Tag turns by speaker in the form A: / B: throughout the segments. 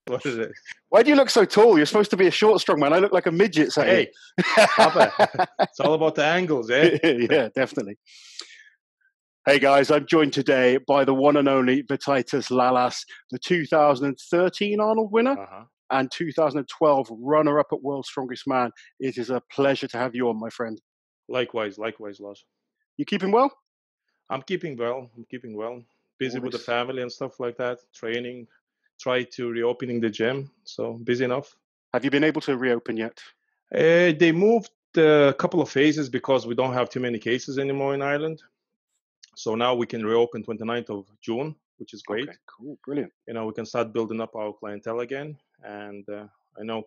A: what it is.
B: Why do you look so tall? You're supposed to be a short, strong man. I look like a midget.
A: Hey, stop it. It's all about the angles, eh?
B: Yeah, definitely. Hey guys, I'm joined today by the one and only Vytautas Lalas, the 2013 Arnold winner and 2012 runner-up at World's Strongest Man. It is a pleasure to have you on, my friend.
A: Likewise, Lars.
B: You keeping well?
A: I'm keeping well. Busy with the family and stuff like that. Training. Try to reopening the gym. So busy enough.
B: Have you been able to reopen yet?
A: They moved a couple of phases because we don't have too many cases anymore in Ireland. So now we can reopen 29th of June, which is great.
B: Okay, cool, brilliant.
A: We can start building up our clientele again. And I know,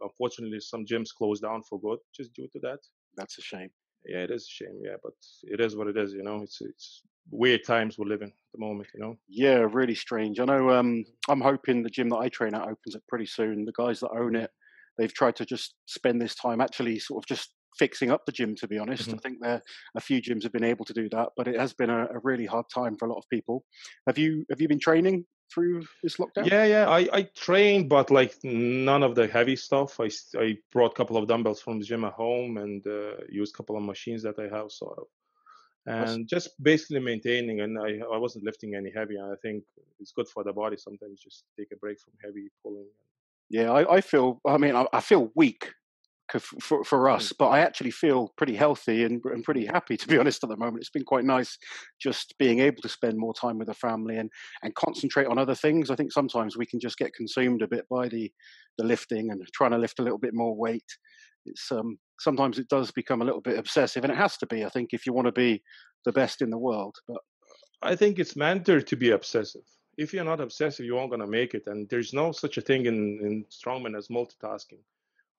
A: unfortunately, some gyms closed down for good just due to that.
B: That's a shame.
A: Yeah, it is a shame. Yeah, but it is what it is. It's weird times we're living at the moment.
B: Yeah, really strange. I know. I'm hoping the gym that I train at opens up pretty soon. The guys that own it, they've tried to just spend this time actually sort of just fixing up the gym. To be honest, I think a few gyms have been able to do that, but it has been a really hard time for a lot of people. Have you been training through this lockdown?
A: Yeah. I trained, but like none of the heavy stuff. I brought a couple of dumbbells from the gym at home and used a couple of machines that I have, sort of, and just basically maintaining. And I wasn't lifting any heavy. And I think it's good for the body sometimes just take a break from heavy pulling.
B: Yeah, I feel. I mean, I feel weak for us, but I actually feel pretty healthy and pretty happy, to be honest, at the moment. It's been quite nice just being able to spend more time with the family and concentrate on other things. I think sometimes we can just get consumed a bit by the lifting and trying to lift a little bit more weight. It's sometimes it does become a little bit obsessive, and it has to be, I think, if you want to be the best in the world. But
A: I think it's mandatory to be obsessive. If you're not obsessive, you aren't going to make it. And there's no such a thing in Strongman as multitasking.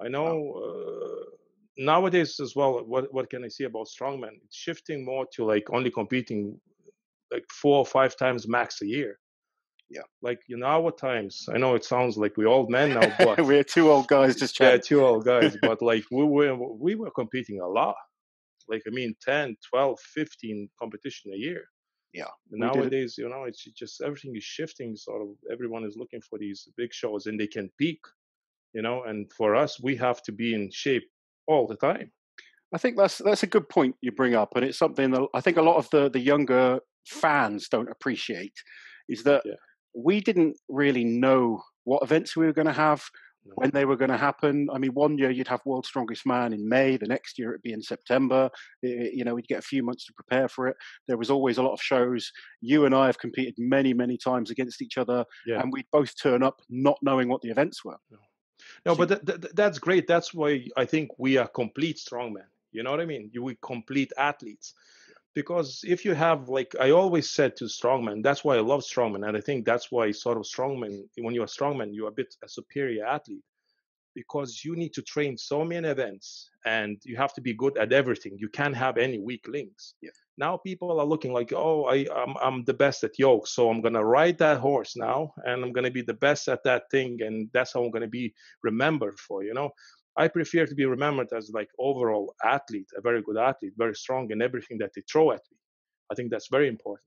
A: I know nowadays as well, what can I say about Strongman? It's shifting more to like only competing like 4 or 5 times max a year.
B: Yeah.
A: Like in our times, I know it sounds like we're old men now, but
B: we're two old guys just chatting.
A: Yeah, 2 old guys, but like we were competing a lot. Like, 10, 12, 15 competition a year.
B: Yeah.
A: Nowadays, it's just everything is shifting. Sort of everyone is looking for these big shows and they can peak. And for us, we have to be in shape all the time.
B: I think that's a good point you bring up, and it's something that I think a lot of the younger fans don't appreciate, is that we didn't really know what events we were going to have, when they were going to happen. I mean, one year you'd have World's Strongest Man in May, the next year it'd be in September. We'd get a few months to prepare for it. There was always a lot of shows. You and I have competed many, many times against each other, and we'd both turn up not knowing what the events were.
A: No, but that's great. That's why I think we are complete strongmen. You know what I mean? We complete athletes. Because if you have, like I always said to strongmen, that's why I love strongmen. And I think that's why sort of strongman, when you're a strongman, you're a bit a superior athlete. Because you need to train so many events and you have to be good at everything. You can't have any weak links.
B: Yeah.
A: Now people are looking like, oh, I'm the best at yoke, so I'm going to ride that horse now and I'm going to be the best at that thing, and that's how I'm going to be remembered for, I prefer to be remembered as like overall athlete, a very good athlete, very strong in everything that they throw at me. I think that's very important,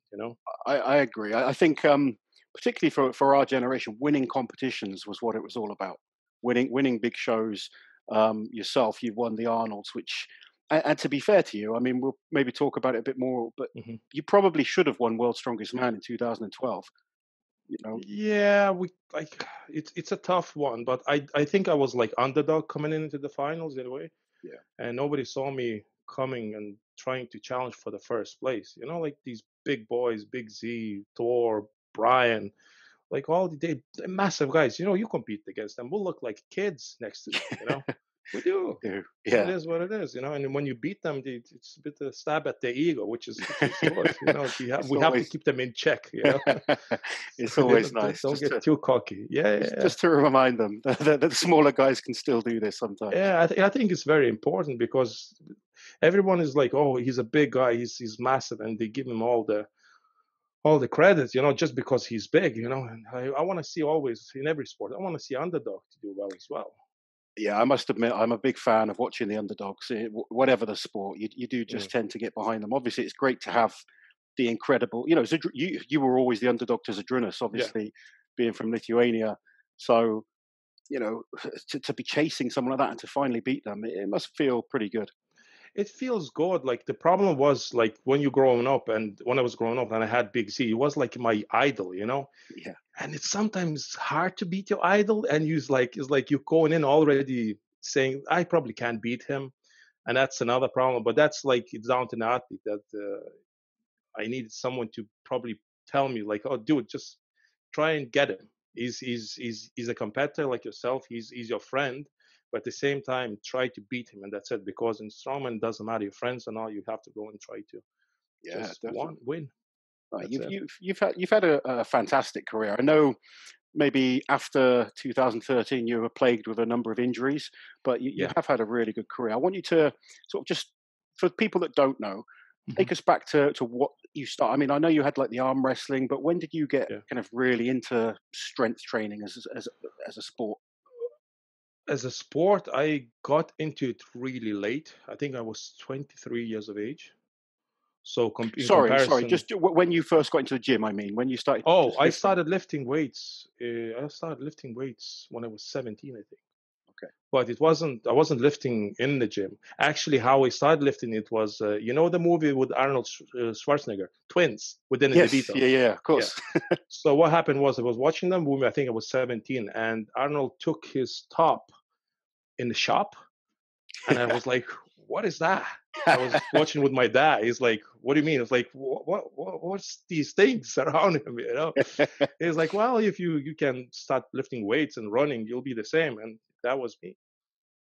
B: I agree. I think particularly for our generation, winning competitions was what it was all about. Winning big shows. Yourself, you've won the Arnolds, which, and to be fair to you, I mean, we'll maybe talk about it a bit more, but you probably should have won World's Strongest Man in 2012.
A: Yeah, it's a tough one, but I think I was like underdog coming into the finals in a way.
B: Yeah.
A: And nobody saw me coming and trying to challenge for the first place. Like these big boys, Big Z, Thor, Brian, like all they're massive guys. You compete against them. We'll look like kids next to them. We do.
B: Yeah.
A: It is what it is. And when you beat them, it's a bit of a stab at their ego, which is good. We have to keep them in check.
B: It's always nice.
A: Don't get too cocky.
B: Just to remind them that the smaller guys can still do this sometimes.
A: Yeah, I think it's very important because everyone is like, oh, he's a big guy, he's massive, and they give him all the credit, just because he's big, and I want to see always in every sport, I want to see underdog to do well as well.
B: Yeah, I must admit, I'm a big fan of watching the underdogs, whatever the sport. You do just tend to get behind them. Obviously, it's great to have the incredible, you were always the underdog to Zadrunas, obviously, being from Lithuania. So, you know, to be chasing someone like that and to finally beat them, it must feel pretty good.
A: It feels good. Like the problem was like when you're growing up, and when I was growing up and I had Big Z, it was like my idol, you know.
B: Yeah,
A: And it's sometimes hard to beat your idol, and it's like you're going in already saying I probably can't beat him, and that's another problem. But that's like it's down to the athlete that I needed someone to probably tell me like, oh, dude, just try and get him. He's a competitor like yourself. He's your friend, but at the same time, try to beat him, and that's it. Because in strongman, it doesn't matter your friends and all. You have to go and try to
B: yeah,
A: just
B: definitely.
A: win.
B: Right,
A: That's it.
B: you've had a fantastic career. I know maybe after 2013 you were plagued with a number of injuries, but you
A: Yeah.
B: have had a really good career. I want you to sort of just, for people that don't know,
A: Mhm.
B: take us back to what you start. I mean, I know you had like the arm wrestling, but when did you get
A: Yeah.
B: kind of really into strength training as a sport?
A: As a sport, I got into it really late. I think I was 23 years of age. So in
B: Sorry,
A: comparison,
B: just when you first got into the gym. I mean, when you started
A: oh,
B: just
A: I
B: lifting.
A: started lifting weights. I started lifting weights when I was 17, I think.
B: Okay.
A: But I wasn't lifting in the gym. Actually, how I started lifting it was, you know, the movie with Arnold Schwarzenegger, Twins, with Danny
B: Yes,
A: DeVito.
B: yeah, of
A: Yeah.
B: course.
A: So what happened was I was watching the movie. I think I was 17, and Arnold took his top in the shop, and I was like, "What is that?" I was watching with my dad. He's like, "What do you mean?" It's like, what's these things around him?" You know. He's like, "Well, if you can start lifting weights and running, you'll be the same." And that was me,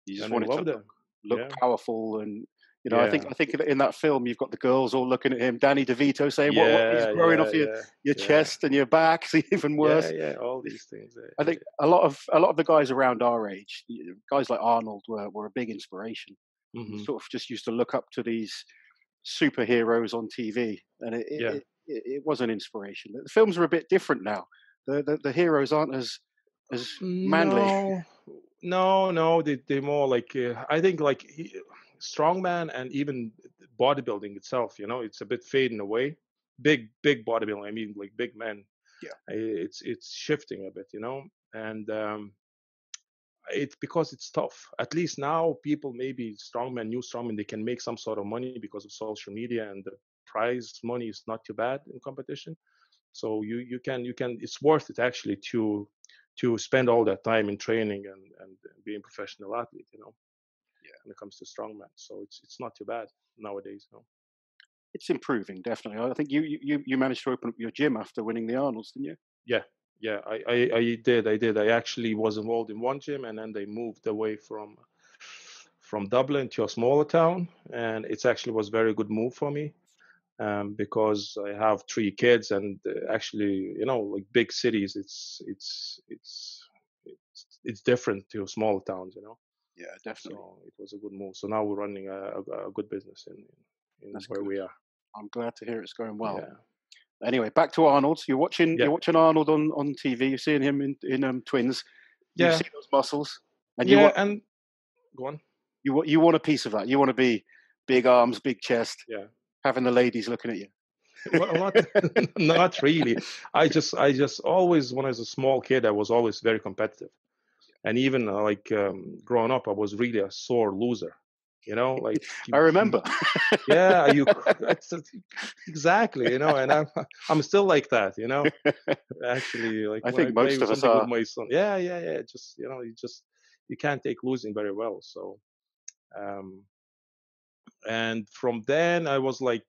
B: You just
A: and I
B: wanted to
A: loved it.
B: look
A: Yeah,
B: powerful, and
A: yeah,
B: I think in that film you've got the girls all looking at him, Danny DeVito saying, "What he's
A: yeah,
B: growing
A: yeah,
B: off
A: yeah,
B: your
A: yeah,
B: chest and your back, so even
A: yeah,
B: worse."
A: yeah. All these things.
B: I think a lot of the guys around our age, guys like Arnold, were a big inspiration. You
A: Hmm.
B: sort of just used to look up to these superheroes on TV, and
A: Yeah.
B: it was an inspiration. The films are a bit different now. The heroes aren't as manly.
A: No, no. They more like I think like strongman and even bodybuilding itself. You know, it's a bit fading away. Big bodybuilding. I mean, like big men.
B: Yeah,
A: It's shifting a bit. You know, and it's because it's tough. At least now, people maybe strongman, new strongman, they can make some sort of money because of social media, and the prize money is not too bad in competition. So you can it's worth it actually to spend all that time in training and being a professional athlete, you know,
B: yeah.
A: when it comes to strongman. So it's not too bad nowadays, you know.
B: It's improving, definitely. I think you managed to open up your gym after winning the Arnolds, didn't you?
A: Yeah, yeah, I did. I actually was involved in one gym, and then they moved away from Dublin to a smaller town, and it's actually was very good move for me, because I have three kids, and actually, you know, like big cities, it's different to small towns, you know.
B: Yeah, definitely.
A: So it was a good move. So now we're running a good business in
B: That's
A: where
B: good.
A: we are.
B: I'm glad to hear it's going well.
A: Yeah,
B: Anyway, back to Arnold.
A: yeah,
B: You're watching Arnold on TV. You're seeing him in Twins. You've
A: yeah,
B: seen those muscles, and
A: yeah. And go on.
B: you want a piece of that. You want to be big arms, big chest,
A: Yeah.
B: having the ladies looking at you.
A: Well, not not really. I just always, when I was a small kid, I was always very competitive. And even like growing up, I was really a sore loser. You know, like
B: I remember.
A: yeah, exactly. You know, and I'm still like that. You know, actually, like
B: I
A: when I
B: think
A: play
B: most
A: with
B: of us
A: something with
B: are.
A: my son, yeah, yeah, yeah. Just you know, you can't take losing very well. So um, and from then I was like,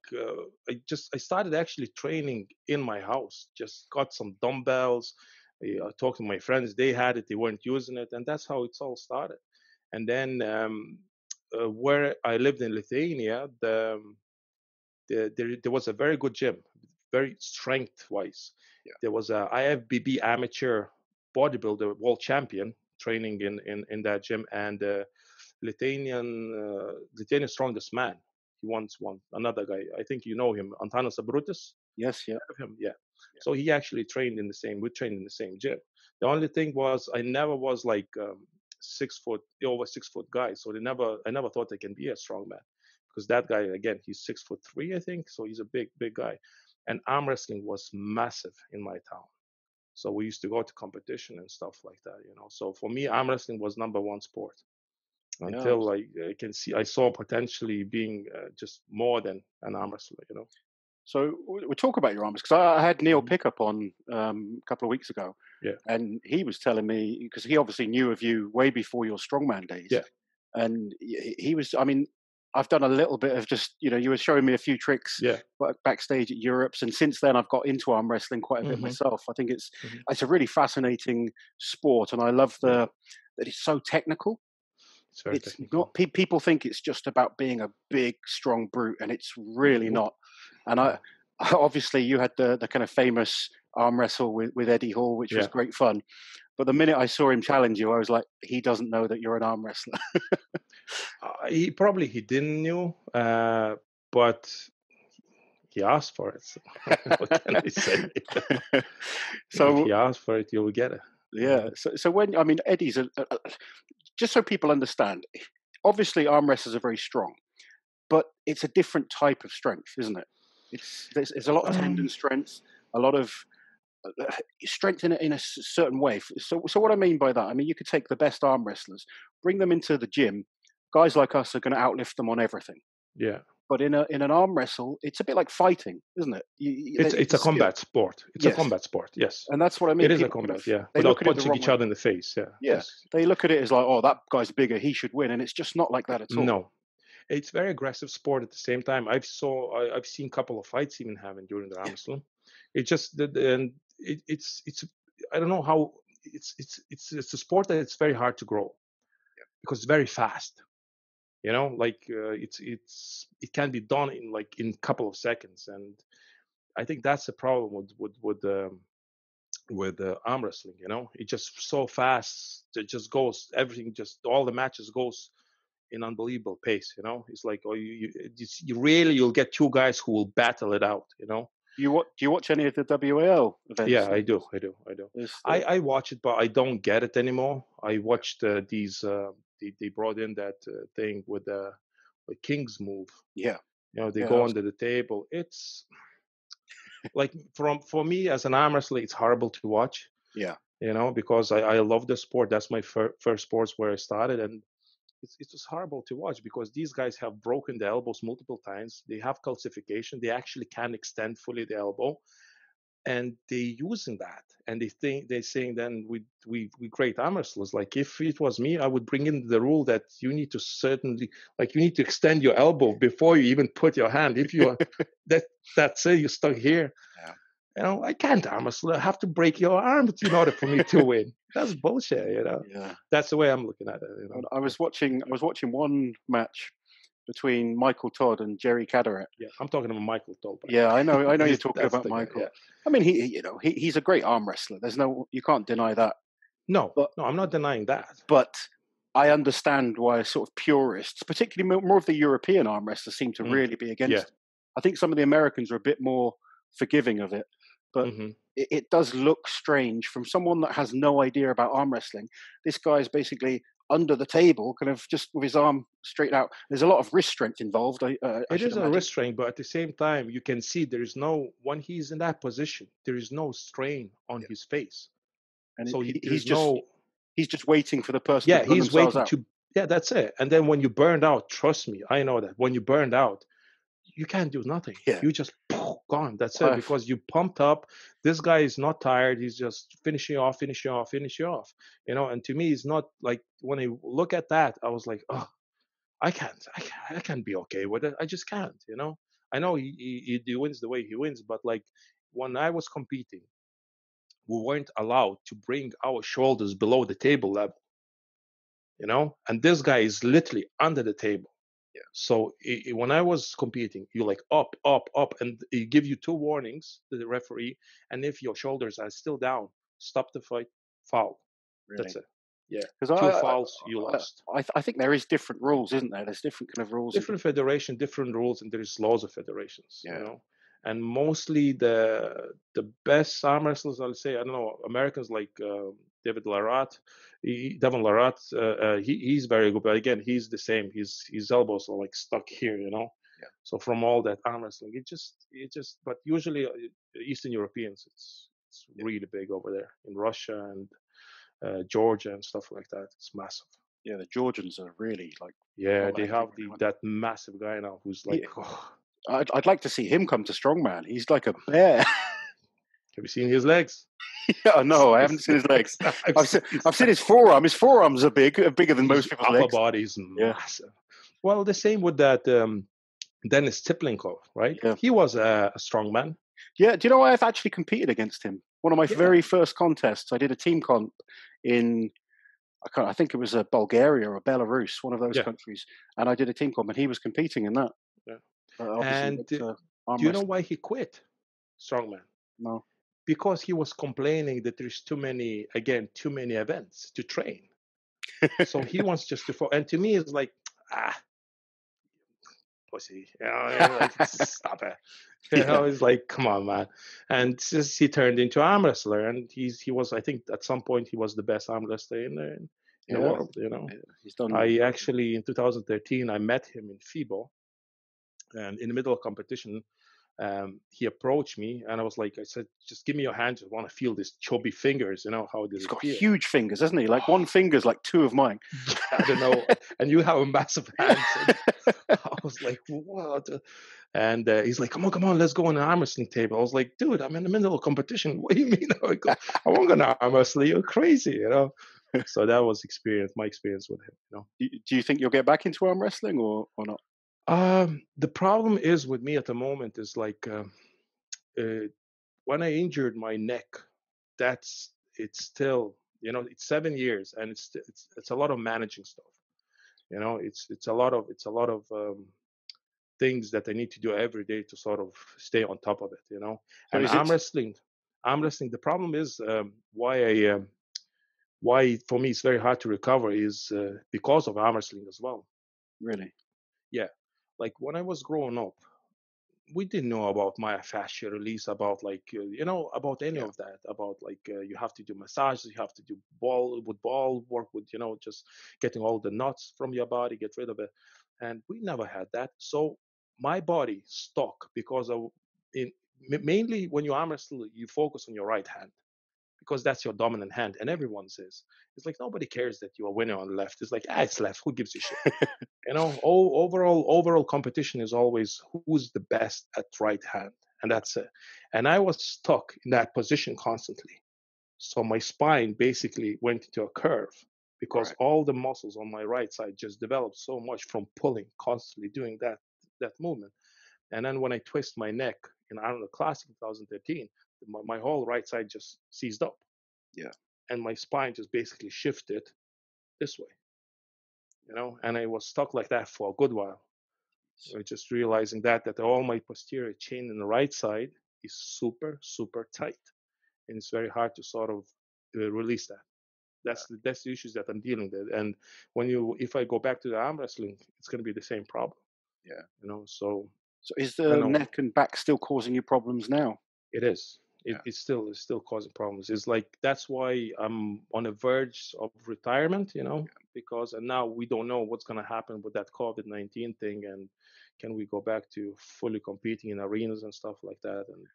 A: I started actually training in my house. Just got some dumbbells. I talked to my friends, they had it, they weren't using it, and that's how it's all started. And then where I lived in Lithuania, there was a very good gym, very strength wise.
B: Yeah,
A: There was a IFBB amateur bodybuilder world champion training in that gym, and Lithuanian strongest man. He once won another guy. I think you know him, Antanas Abrutis.
B: yes, yeah,
A: Of him, yeah.
B: yeah.
A: So he actually trained in the same. We trained in the same gym. The only thing was I never was like 6 foot over 6 foot guy. So I never thought I can be a strong man because that guy again he's 6'3" I think. So he's a big guy. And arm wrestling was massive in my town. So we used to go to competition and stuff like that, you know. So for me, arm wrestling was number one sport
B: Yeah.
A: until I saw potentially being just more than an arm wrestler, you know.
B: So we talk about your arms because I had Neil
A: Hmm.
B: Pickup on a couple of weeks ago,
A: Yeah,
B: and he was telling me because he obviously knew of you way before your strongman days,
A: yeah,
B: and he was. I mean, I've done a little bit of just you were showing me a few tricks
A: yeah.
B: backstage at Europe's, and since then I've got into arm wrestling quite a bit
A: Hmm.
B: myself. I think
A: Hmm.
B: it's a really fascinating sport, and I love
A: Yeah,
B: that it's so technical.
A: it's very
B: It's
A: technical.
B: not people think it's just about being a big strong brute, and it's really
A: Nope.
B: not. And I
A: No.
B: obviously you had the kind of famous arm wrestle with Eddie Hall, which was
A: Yeah.
B: great fun. But the minute I saw him challenge you, I was like, he doesn't know that you're an arm wrestler.
A: He didn't knew, but he asked for it. So what can I say? If
B: So
A: he asks for it, you'll get it. You
B: yeah,
A: know?
B: so when I mean Eddie's just so people understand, obviously arm wrestlers are very strong, but it's a different type of strength, isn't it? There's a lot of tendon
A: Um,
B: strength, a lot of strength in a certain way. So what I mean by that, I mean you could take the best arm wrestlers, bring them into the gym. Guys like us are going to outlift them on everything.
A: yeah,
B: But in an arm wrestle, it's a bit like fighting, isn't it?
A: it's
B: It's a
A: a
B: skill.
A: combat sport. It's a
B: Yes,
A: combat sport. Yes,
B: and that's what I
A: it
B: mean.
A: is a
B: People kind of
A: combat. Yeah,
B: they look
A: without
B: at it the
A: punching
B: wrong
A: each
B: way.
A: other in the face. Yeah,
B: Yeah,
A: yes.
B: they look at it as like, oh, that guy's bigger, he should win, and it's just not like that at all.
A: No, it's very aggressive sport. At the same time, I've seen a couple of fights even having during the arm wrestling. It just and it's I don't know how it's a sport that it's very hard to grow because it's very fast. You know, like it can be done in in a couple of seconds, and I think that's the problem with arm wrestling. You know, it just so fast. It just goes everything. Just all the matches goes in unbelievable pace. You know, it's like you really you'll get two guys who will battle it out. You know.
B: Do you watch any of the WAL
A: Yeah,
B: events?
A: I do. I do. I do.
B: There's
A: I watch it, but I don't get it anymore. I
B: yeah,
A: watched they brought in that thing with the King's move.
B: yeah,
A: You know, they
B: yeah,
A: go under the table. It's like for me as an arm wrestler, it's horrible to watch.
B: yeah.
A: You know, because I love the sport. That's my first sports where I started, and it's just horrible to watch because these guys have broken the elbows multiple times. They have calcification. They actually can't extend fully the elbow, and they using that. And they're saying then we great arm wrestlers. Like if it was me, I would bring in the rule that you need to certainly you need to extend your elbow before you even put your hand. If you are that's it, you're stuck here.
B: Yeah.
A: You know, I can't arm wrestle. I have to break your arm in order for me to win. That's bullshit. You know,
B: Yeah.
A: that's the way I'm looking at it. You
B: And
A: know,
B: I was watching one match between Michael Todd and Jerry Caderet.
A: yeah, I'm talking about Michael Toll, by the
B: Yeah,
A: way.
B: I know you're talking
A: That's
B: about
A: the guy.
B: Michael.
A: Yeah.
B: I mean, he's a great arm wrestler. There's no, you can't deny that.
A: No,
B: But
A: no, I'm not denying that.
B: but I understand why sort of purists, particularly more of the European arm wrestlers, seem to
A: Mm,
B: really be
A: yeah.
B: against it. I think some of the Americans are a bit more forgiving of it, but
A: Hmm.
B: it does look strange from someone that has no idea about arm wrestling. This guy is basically under the table, kind of just with his arm straight out. There's a lot of wrist strength involved, I
A: It
B: should
A: is a
B: imagine.
A: restraint, but at the same time, you can see there is no when he's in that position, there is no strain on
B: Yeah.
A: his face.
B: And
A: So there's no,
B: he's just waiting for the person to
A: yeah,
B: burn
A: he's
B: themselves
A: waiting
B: out.
A: to, yeah, that's it. And then when you burned out, trust me, I know that when you burned out, you can't do nothing.
B: Yeah.
A: You just gone. That's it
B: I've,
A: because you pumped up. This guy is not tired. He's just finishing off, finishing off, finishing off. You know, and to me, it's not like when I look at that, I was like, oh, I can't be okay with it. I just can't, you know. I know he wins the way he wins, but like when I was competing, we weren't allowed to bring our shoulders below the table level, you know. And this guy is literally under the table.
B: yeah,
A: So when I was competing, you like up, up, up, and he give you two warnings to the referee. And if your shoulders are still down, stop the fight, foul.
B: really.
A: That's it. Yeah,
B: Because
A: two fouls, you lost.
B: I think there is different rules, isn't there? There's different kind of rules.
A: Different federation, different rules, and there's laws of federations, you
B: Yeah,
A: know. And mostly the best arm wrestlers, I'll say, I don't know, Americans like Devin Larat, he's very good, but again, he's the same. His elbows are like stuck here, you know.
B: yeah.
A: So from all that arm wrestling, it just, but usually Eastern Europeans, It's really big over there in Russia and Georgia and stuff like that. It's massive.
B: Yeah, the Georgians are really like.
A: Yeah,
B: Well
A: they have
B: active,
A: that massive guy now who's like,
B: yeah,
A: oh,
B: I'd like to see him come to strongman. He's like a bear.
A: have you seen his legs?
B: Yeah, no, I haven't seen his legs. I've seen his forearm. His forearms are bigger than most people's
A: upper
B: legs.
A: body is
B: Yeah.
A: massive. Well, the same with that Dennis Tiplinkov, right?
B: Yeah.
A: He was a strong man.
B: Yeah, do you know I've actually competed against him? One of my very first contests. I did a team comp in, I think it was Bulgaria or Belarus, one of those countries, and I did a team comp, and he was competing in that.
A: Yeah.
B: Obviously,
A: And do
B: arm
A: you know
B: wrestling.
A: why he quit strongman?
B: No.
A: Because he was complaining that there's too many events to train. So he wants just to, and to me, it's like, pussy, you know, like, stop it. You know, it's like, come on, man. And just, he turned into an arm wrestler, and he was, I think, at some point he was the best arm wrestler in the world. You know,
B: he's done.
A: I actually in 2013 I met him in FIBO, and in the middle of competition, he approached me, and I said, just give me your hand. I want to feel this chubby fingers. You know, how does
B: He's
A: it
B: got
A: feel?
B: huge fingers, hasn't he? Like one finger's like two of mine.
A: I don't know. And you have a massive hand. So I was like, what? And he's like, come on, let's go on an arm wrestling table. I was like, dude, I'm in the middle of competition. What do you mean? I won't go to arm wrestle. You're crazy, you know? So that was my experience with him. You know?
B: Do you think you'll get back into arm wrestling or not?
A: The problem is with me at the moment is like when I injured my neck, it's still, you know, it's 7 years, and it's a lot of managing stuff. You know, it's a lot of things that I need to do every day to sort of stay on top of it. You know,
B: So
A: and arm wrestling. The problem is why for me it's very hard to recover is because of arm wrestling as well.
B: Really?
A: Yeah, like when I was growing up, we didn't know about myofascial release, about like you know, about any of that, about like you have to do massages, you have to do ball work with, you know, just getting all the knots from your body, get rid of it, and we never had that. So my body stuck because of mainly when you arm wrestle, you focus on your right hand because that's your dominant hand, and everyone says it's like nobody cares that you are winning on the left. It's like, it's left, who gives a shit? You know, overall competition is always who's the best at right hand, and that's it. And I was stuck in that position constantly, so my spine basically went into a curve because all the muscles on my right side just developed so much from pulling, constantly doing that movement. And then when I twist my neck in Arnold Classic 2013, my whole right side just seized up.
B: Yeah.
A: And my spine just basically shifted this way, you know, and I was stuck like that for a good while. So just realizing that all my posterior chain in the right side is super, super tight. And it's very hard to sort of release that. That's the issues that I'm dealing with. And if I go back to the arm wrestling, it's going to be the same problem.
B: Yeah.
A: You know, so
B: is the neck and back still causing you problems now?
A: It is. It's still causing problems. It's like that's why I'm on the verge of retirement, you know, because and now we don't know what's going to happen with that COVID-19 thing, and can we go back to fully competing in arenas and stuff like that? And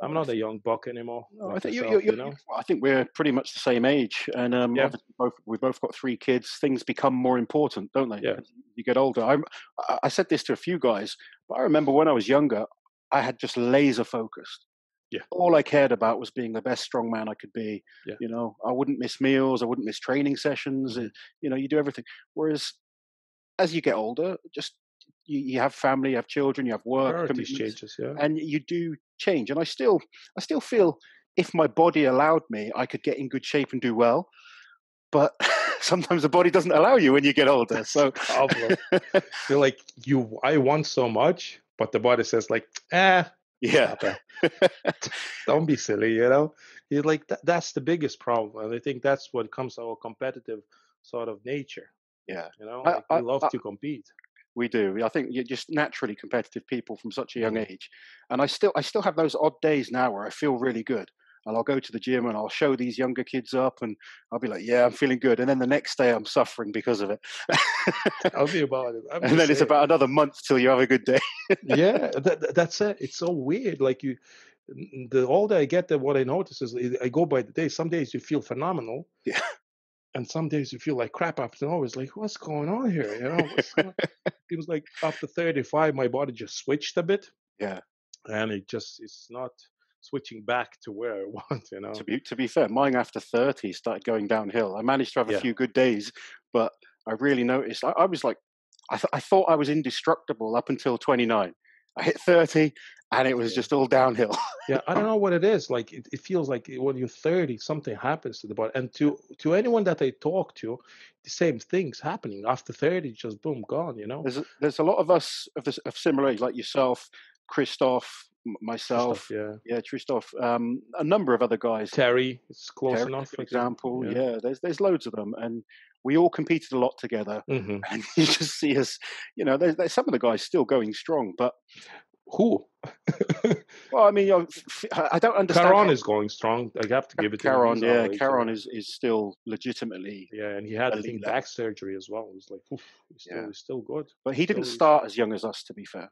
A: I'm not a young buck anymore.
B: No,
A: like
B: I think
A: yourself, you know.
B: I think we're pretty much the same age, and obviously we've both got 3 kids. Things become more important, don't they?
A: Yeah.
B: As you get older. I said this to a few guys, but I remember when I was younger, I had just laser focused.
A: Yeah.
B: All I cared about was being the best strongman I could be.
A: Yeah.
B: You know, I wouldn't miss meals, I wouldn't miss training sessions.
A: Mm-hmm.
B: You know, you do everything. Whereas as you get older, just you have family, you have children, you have work
A: Priorities
B: commitments,
A: changes, yeah.
B: and you do change. And I still feel if my body allowed me, I could get in good shape and do well. But sometimes the body doesn't allow you when you get older. So
A: problem. Feel like I want so much, but the body says like,
B: yeah,
A: don't be silly, you know. You're like that's the biggest problem, and I think that's what comes to our competitive sort of nature.
B: Yeah,
A: you know, like we love to compete.
B: We do. I think you're just naturally competitive people from such a young age, and I still have those odd days now where I feel really good. And I'll go to the gym and I'll show these younger kids up and I'll be like, yeah, I'm feeling good. And then the next day I'm suffering because of it.
A: Tell me about it.
B: And then it's about another month till you have a good day.
A: Yeah, that's it. It's so weird. Like The older I get, what I notice is I go by the day. Some days you feel phenomenal,
B: Yeah.
A: and some days you feel like crap after an hour. It's like, what's going on here? It was like after 35, my body just switched a bit,
B: Yeah.
A: and it's not switching back to where I want.
B: To be fair, mine after 30 started going downhill. I managed to have a
A: Yeah,
B: few good days, but I really noticed. I was like, I thought I was indestructible up until 29. I hit 30, and it was
A: yeah.
B: just all downhill.
A: Yeah, I don't know what it is. Like it feels like when you're 30, something happens to the body. And to anyone that I talk to, the same thing's happening. After 30, just boom, gone.
B: There's a lot of us of similar age, like yourself, Christoph,
A: Stuff,
B: myself,
A: yeah.
B: yeah, Christoph, a number of other guys.
A: Terry, it's close
B: Terry's a
A: enough,
B: good
A: I think.
B: example.
A: Yeah.
B: Yeah, there's loads of them, and we all competed a lot together.
A: Hmm.
B: And you just see us, there's some of the guys still going strong, but
A: Who?
B: well, I mean, I don't understand
A: Caron
B: how
A: is going strong. I have to give it to him.
B: Caron,
A: He's
B: yeah,
A: our age,
B: Caron
A: yeah.
B: is still legitimately
A: Yeah, and he had, I
B: elite
A: think, back
B: level.
A: surgery as well. It's like, oof,
B: Yeah,
A: he's still good.
B: but he didn't
A: Still, he's,
B: start as young as us, to be fair.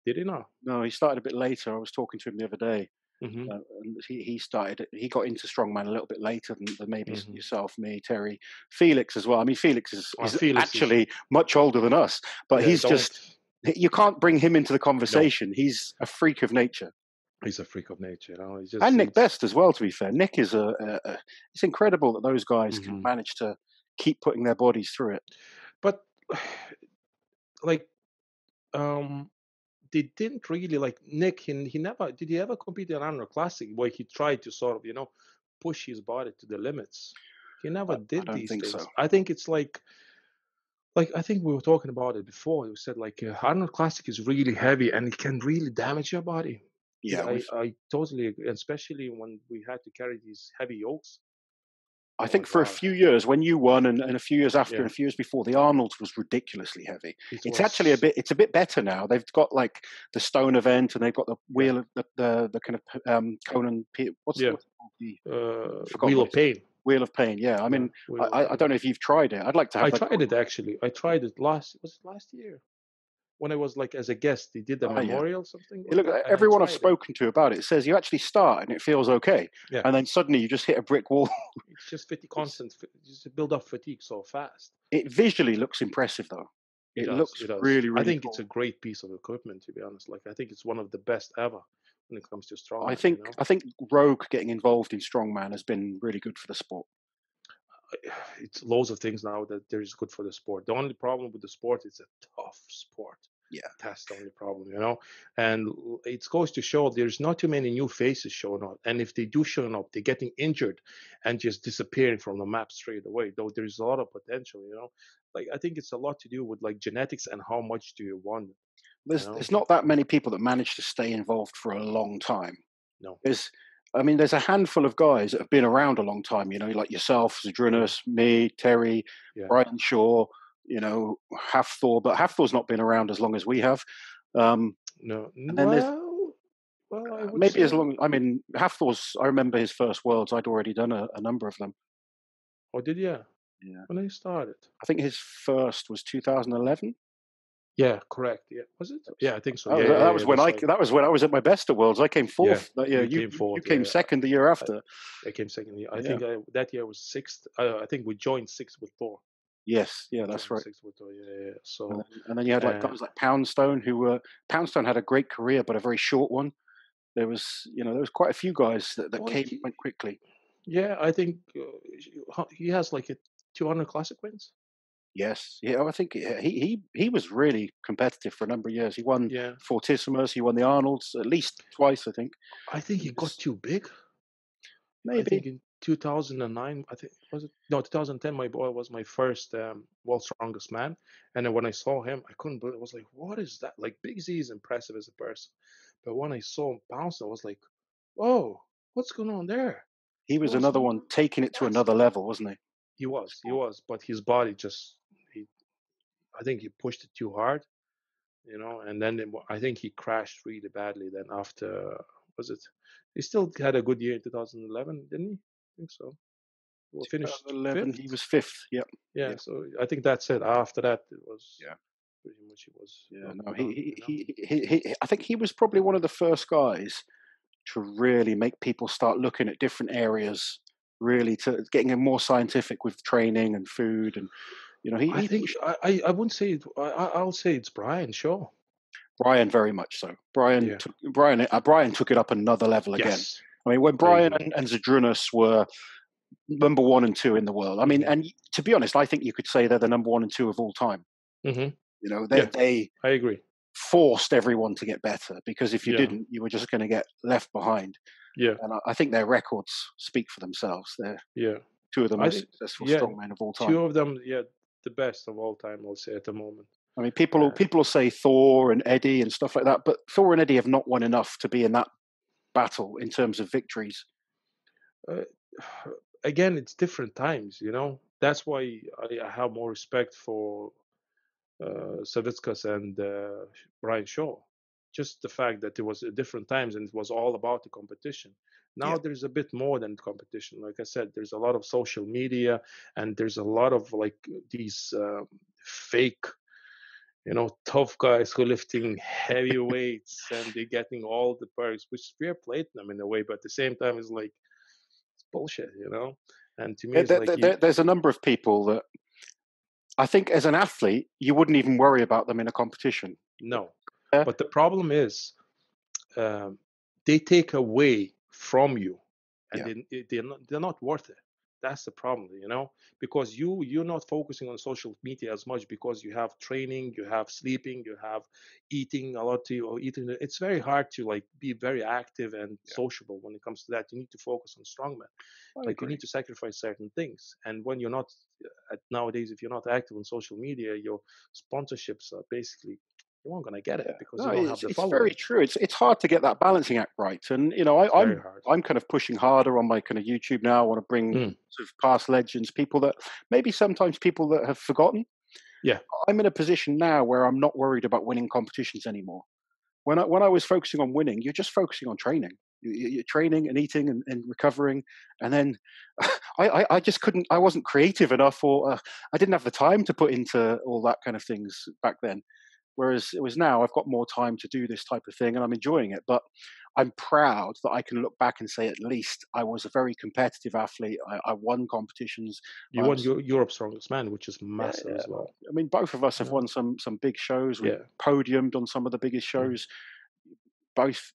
A: did he not?
B: No, he started a bit later. I was talking to him the other day.
A: Hmm.
B: And he got into strongman a little bit later than maybe
A: Hmm.
B: yourself, me, Terry, Felix as well. I mean, Felix is
A: Felix is,
B: actually much older than us, but
A: yeah,
B: he's
A: don't,
B: just, you can't bring him into the
A: no,
B: conversation. He's a freak of nature.
A: he's a freak of nature. He's
B: And
A: just,
B: Nick Best as well, to be fair. Nick is it's incredible that those guys can
A: hmm.
B: manage to keep putting their bodies through it.
A: But like, um, they didn't really like Nick. He never did. He ever compete in Arnold Classic where he tried to sort of push his body to the limits. He never
B: I
A: did
B: don't
A: these
B: think
A: things.
B: so.
A: I think it's like I think we were talking about it before. You said like Arnold Classic is really heavy and it can really damage your body.
B: Yeah,
A: I totally agree, especially when we had to carry these heavy yokes.
B: I
A: Oh my
B: think for a
A: God,
B: few years when you won, and a few years after,
A: yeah,
B: and a few years before, the Arnold's was ridiculously heavy.
A: it
B: It's actually
A: was,
B: it's a bit better now. They've got like the stone event, and they've got the
A: yeah,
B: wheel of the kind of Conan.
A: yeah,
B: What's it called? I've forgotten
A: Wheel
B: what
A: of
B: it's called.
A: Pain.
B: Wheel of Pain. Yeah, I
A: Yeah,
B: mean,
A: Wheel of
B: I
A: Pain.
B: don't know if you've tried it. I'd like to
A: I
B: have that.
A: tried it actually. I tried it last year when I was like as a guest. They did a
B: Oh yeah.
A: memorial something like
B: Look,
A: that, and I
B: everyone I've
A: tried it.
B: spoken to about it says you actually start and it feels okay,
A: Yeah,
B: and then suddenly you just hit a brick wall.
A: it's just 50
B: It's
A: constant, just build up fatigue so fast.
B: it visually looks impressive though.
A: It
B: It
A: does.
B: looks
A: It does.
B: really
A: I
B: really
A: think it's a
B: cool.
A: great piece of equipment, to be honest. Like I think it's one of the best ever when it comes to
B: I
A: strongman.
B: think I think Rogue getting involved in strongman has been really good for the sport.
A: It's loads of things now that there is good for the sport. The only problem with the sport is a tough sport.
B: Yeah,
A: That's the only problem. And it goes to show there's not too many new faces showing up. And if they do showing up, they're getting injured and just disappearing from the map straight away. Though there's a lot of potential. Like I think it's a lot to do with like genetics and how much do you want it, you know?
B: there's not that many people that manage to stay involved for a long time.
A: No.
B: There's I mean, there's a handful of guys that have been around a long time. Like yourself,
A: Yeah.
B: Zadrunas, me, Terry,
A: Yeah.
B: Brian Shaw. Hafthor, but Hafthor's not been around as long as we have.
A: No.
B: And then there's
A: Well, I would
B: maybe as
A: say.
B: long. I mean, Hafthor's. I remember his first worlds. I'd already done a number of them.
A: Oh, did you?
B: Yeah,
A: When I started.
B: I think his first was 2011.
A: Yeah, correct. Yeah. Was it? Yeah, I think so.
B: That
A: Yeah,
B: was,
A: yeah,
B: that
A: yeah,
B: was
A: yeah,
B: when
A: that's right.
B: I was at my best at Worlds. I came
A: Yeah,
B: fourth. Yeah,
A: we
B: you
A: came
B: you
A: fourth.
B: came
A: Yeah,
B: second the year
A: I,
B: after.
A: I came second. I
B: Yeah.
A: think that year was sixth. I think we joined sixth with Thor.
B: Yes. Yeah,
A: We
B: that's
A: joined
B: right.
A: sixth with Thor. Yeah, yeah, yeah.
B: And
A: So,
B: then, and then you had like
A: uh,
B: guys like Poundstone who were Poundstone had a great career but a very short one. There was quite a few guys that
A: well,
B: came went quickly.
A: yeah, I think he has like a 200 classic wins.
B: Yes, yeah, I think he was really competitive for a number of years. He won
A: Yeah,
B: Fortissimus, he won the Arnolds at least twice, I think.
A: I think
B: He
A: he got
B: was
A: too big. I
B: maybe
A: think in 2009, I think was it no 2010. My boy was my first world's strongest man, and then when I saw him, I couldn't believe. It. I was like, "What is that?" Like Big Z is impressive as a person, but when I saw him bounce, I was like, "Whoa, what's going on there?
B: he was
A: What's
B: another
A: going
B: one
A: on?"
B: taking it to
A: That's
B: another level, wasn't he?
A: he was, but his body just he. I think he pushed it too hard. And then I think he crashed really badly. Then after was it? He still had a good year in 2011, didn't he? I think so. Well, finished
B: 2011, he
A: fifth.
B: was fifth. Yep,
A: Yeah,
B: yep,
A: so I think that's it. After that, it was
B: yeah,
A: pretty much it was
B: yeah.
A: not
B: No,
A: done.
B: I think he was probably one of the first guys to really make people start looking at different areas, really to getting more scientific with training and food. And
A: I
B: he
A: think
B: pushed
A: I wouldn't say it. I'll say it's Brian Shaw.
B: Brian very much so.
A: Yeah.
B: Brian took it up another level again.
A: Yes,
B: I mean, when
A: I
B: Brian
A: agree.
B: and Zydrunas were number 1 and 2 in the world. I mean,
A: Hmm.
B: and to be honest, I think you could say they're the number 1 and 2 of all time.
A: Hmm.
B: They
A: Yeah,
B: they
A: I agree.
B: forced everyone to get better, because if you
A: Yeah,
B: didn't, you were just going to get left behind.
A: yeah,
B: And I think their records speak for themselves. They're
A: yeah.
B: two of the
A: I
B: most
A: think,
B: successful
A: yeah,
B: strongmen of all time.
A: two of them, yeah, the best of all time, I'll say at the moment.
B: I mean, people
A: Uh,
B: people will say Thor and Eddie and stuff like that, but Thor and Eddie have not won enough to be in that battle in terms of victories.
A: uh, again, it's different times, you know. That's why I have more respect for Savitskas and Brian Shaw. Just the fact that it was at different times and it was all about the competition.
B: Yeah,
A: Now there's a bit more than competition. Like I said, there's a lot of social media and there's a lot of like these fake, tough guys who are lifting heavy weights and they're getting all the perks, which is fair play to them in a way, but at the same time, it's like it's bullshit. And to me, it's like
B: there's a number of people that I think, as an athlete, you wouldn't even worry about them in a competition.
A: no.
B: Yeah,
A: But the problem is um, they take away from you, and
B: yeah,
A: they're not worth it. That's the problem, because you're not focusing on social media as much because you have training, you have sleeping, you have eating a lot to or eating. It's very hard to like be very active and
B: yeah.
A: sociable when it comes to that. You need to focus on strongman.
B: I
A: Like you
B: agree.
A: need to sacrifice certain things, and when you're not nowadays, if you're not active on social media, your sponsorships are basically you aren't gonna get it
B: Yeah,
A: because
B: no,
A: you don't have the
B: it's very
A: following.
B: true. It's hard to get that balancing act right, and
A: It's very hard.
B: I'm kind of pushing harder on my kind of YouTube now. I want to bring
A: Mm,
B: sort of past legends, people that maybe sometimes people that have forgotten.
A: yeah,
B: I'm in a position now where I'm not worried about winning competitions anymore. When I was focusing on winning, you're just focusing on training. You're training and eating and recovering, and then I just couldn't. I wasn't creative enough, or I didn't have the time to put into all that kind of things back then. Whereas it was now I've got more time to do this type of thing and I'm enjoying it. But I'm proud that I can look back and say at least I was a very competitive athlete. I won competitions.
A: you
B: I
A: won
B: was,
A: Europe's strongest man, which is
B: yeah,
A: massive
B: yeah.
A: as well.
B: I mean, both of us have
A: Yeah,
B: won some big shows. We
A: yeah,
B: podiumed on some of the biggest
A: mm,
B: shows. Both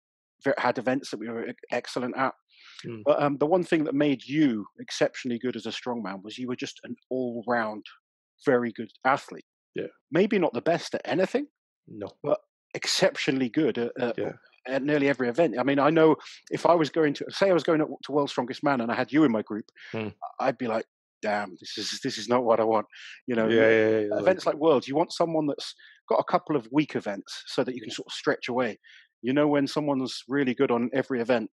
B: had events that we were excellent at.
A: mm,
B: But the one thing that made you exceptionally good as a strongman was you were just an all-round, very good athlete.
A: yeah,
B: Maybe not the best at anything,
A: no,
B: but exceptionally good
A: yeah,
B: at nearly every event. I mean, I know if I was going to say I was going to World's Strongest Man and I had you in my group,
A: mm,
B: I'd be like, "Damn, this is not what I want."
A: yeah, yeah, yeah, like
B: Events like Worlds, you want someone that's got a couple of weak events so that you can
A: yeah,
B: sort of stretch away. When someone's really good on every event,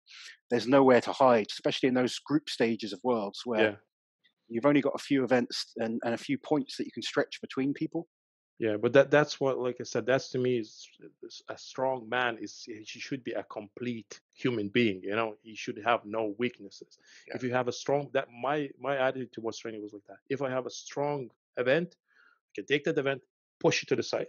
B: there's nowhere to hide, especially in those group stages of Worlds where
A: yeah,
B: you've only got a few events and a few points that you can stretch between people.
A: yeah. But that's what, like I said, that's to me is a strong man is he should be a complete human being. He should have no weaknesses.
B: Yeah,
A: If you have a strong that my attitude towards training was like that. If I have a strong event, I can take that event, push it to the side,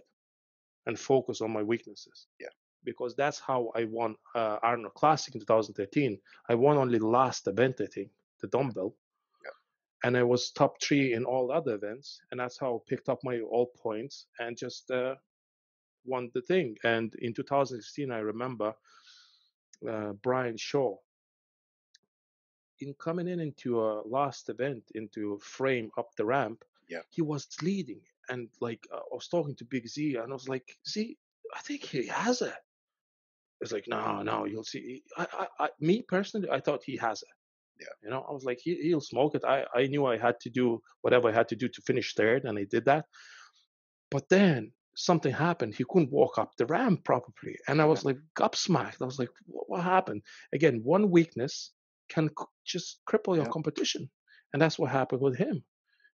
A: and focus on my weaknesses.
B: yeah,
A: Because that's how I won Arnold Classic in 2013. I won only the last event, I think, the dumbbell,
B: yeah.
A: and I was top 3 in all other events, and that's how I picked up my all points and just won the thing. And in 2016, I remember Brian Shaw in coming into a last event into frame up the ramp.
B: Yeah.
A: He was leading, and like I was talking to Big Z, and I was like, Z, I think he has it. It's like, no, no, you'll see. Me personally, I thought he has it.
B: Yeah.
A: I was like, he'll smoke it. I knew I had to do whatever I had to do to finish third, and I did that. But then something happened. He couldn't walk up the ramp properly, and I
B: Yeah.
A: was like gobsmacked. I was like, what happened? Again, one weakness can just cripple your
B: Yeah.
A: competition, and that's what happened with him.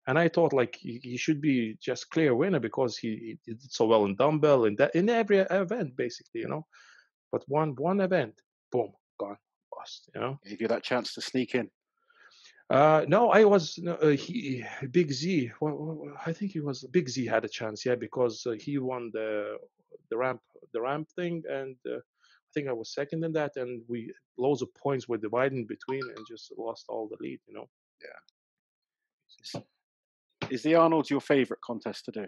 A: And I thought like he should be just clear winner because he did so well in dumbbell in that in every event basically. But one event, boom, gone, lost.
B: Gave you that chance to sneak in.
A: No, I was no, he Big Z. I think he was Big Z had a chance, yeah, because he won the ramp thing, and I think I was second in that, and we loads of points were divided in between, and just lost all the lead.
B: Yeah. Is the Arnold's your favorite contest to do?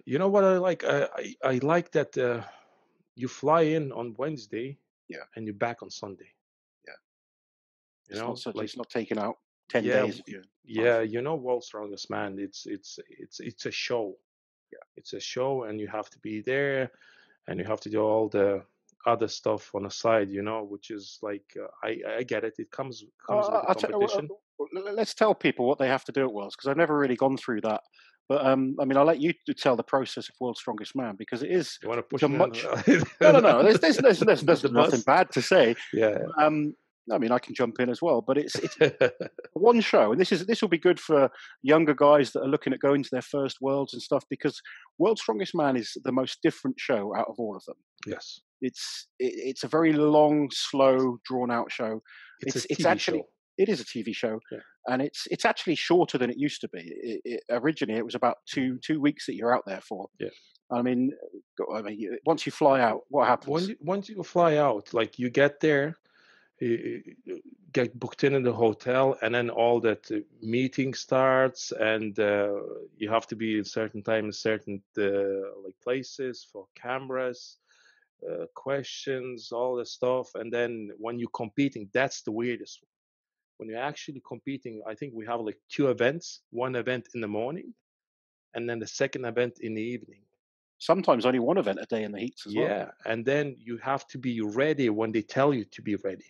A: You know what I like? I like that you fly in on Wednesday,
B: Yeah.
A: and you're back on Sunday.
B: Yeah.
A: You know, like
B: It's not taking out 10
A: yeah,
B: days of your
A: yeah.
B: life.
A: You know, World's Strongest Man. It's a show.
B: Yeah.
A: It's a show, and you have to be there, and you have to do all the other stuff on the side. Which is like I get it. It comes with the competition.
B: Let's tell people what they have to do at Worlds, because I've never really gone through that. But I mean, I'll let you to tell the process of World's Strongest Man, because
A: You want to
B: it's
A: push
B: a
A: me
B: much.
A: on
B: No. There's
A: the
B: nothing
A: bus?
B: bad to say.
A: Yeah.
B: I mean, I can jump in as well, but it's one show, and this will be good for younger guys that are looking at going to their first Worlds and stuff, because World's Strongest Man is the most different show out of all of them.
A: Yes.
B: It's a very long, slow, drawn out show.
A: It's a
B: It's
A: TV
B: actually
A: show.
B: it is a TV show,
A: Yeah.
B: and it's actually shorter than it used to be. Originally, it was about two weeks that you're out there for.
A: Yeah.
B: I mean, once you fly out, what happens?
A: Once you fly out, like you get there, you get booked in the hotel, and then all that meeting starts, and you have to be in certain time in certain like places for cameras, questions, all the stuff. And then when you're competing, that's the weirdest one. When you're actually competing, I think we have like two events, one event in the morning, and then the second event in the evening.
B: Sometimes only one event a day in the heats as well.
A: Yeah, and then you have to be ready when they tell you to be ready.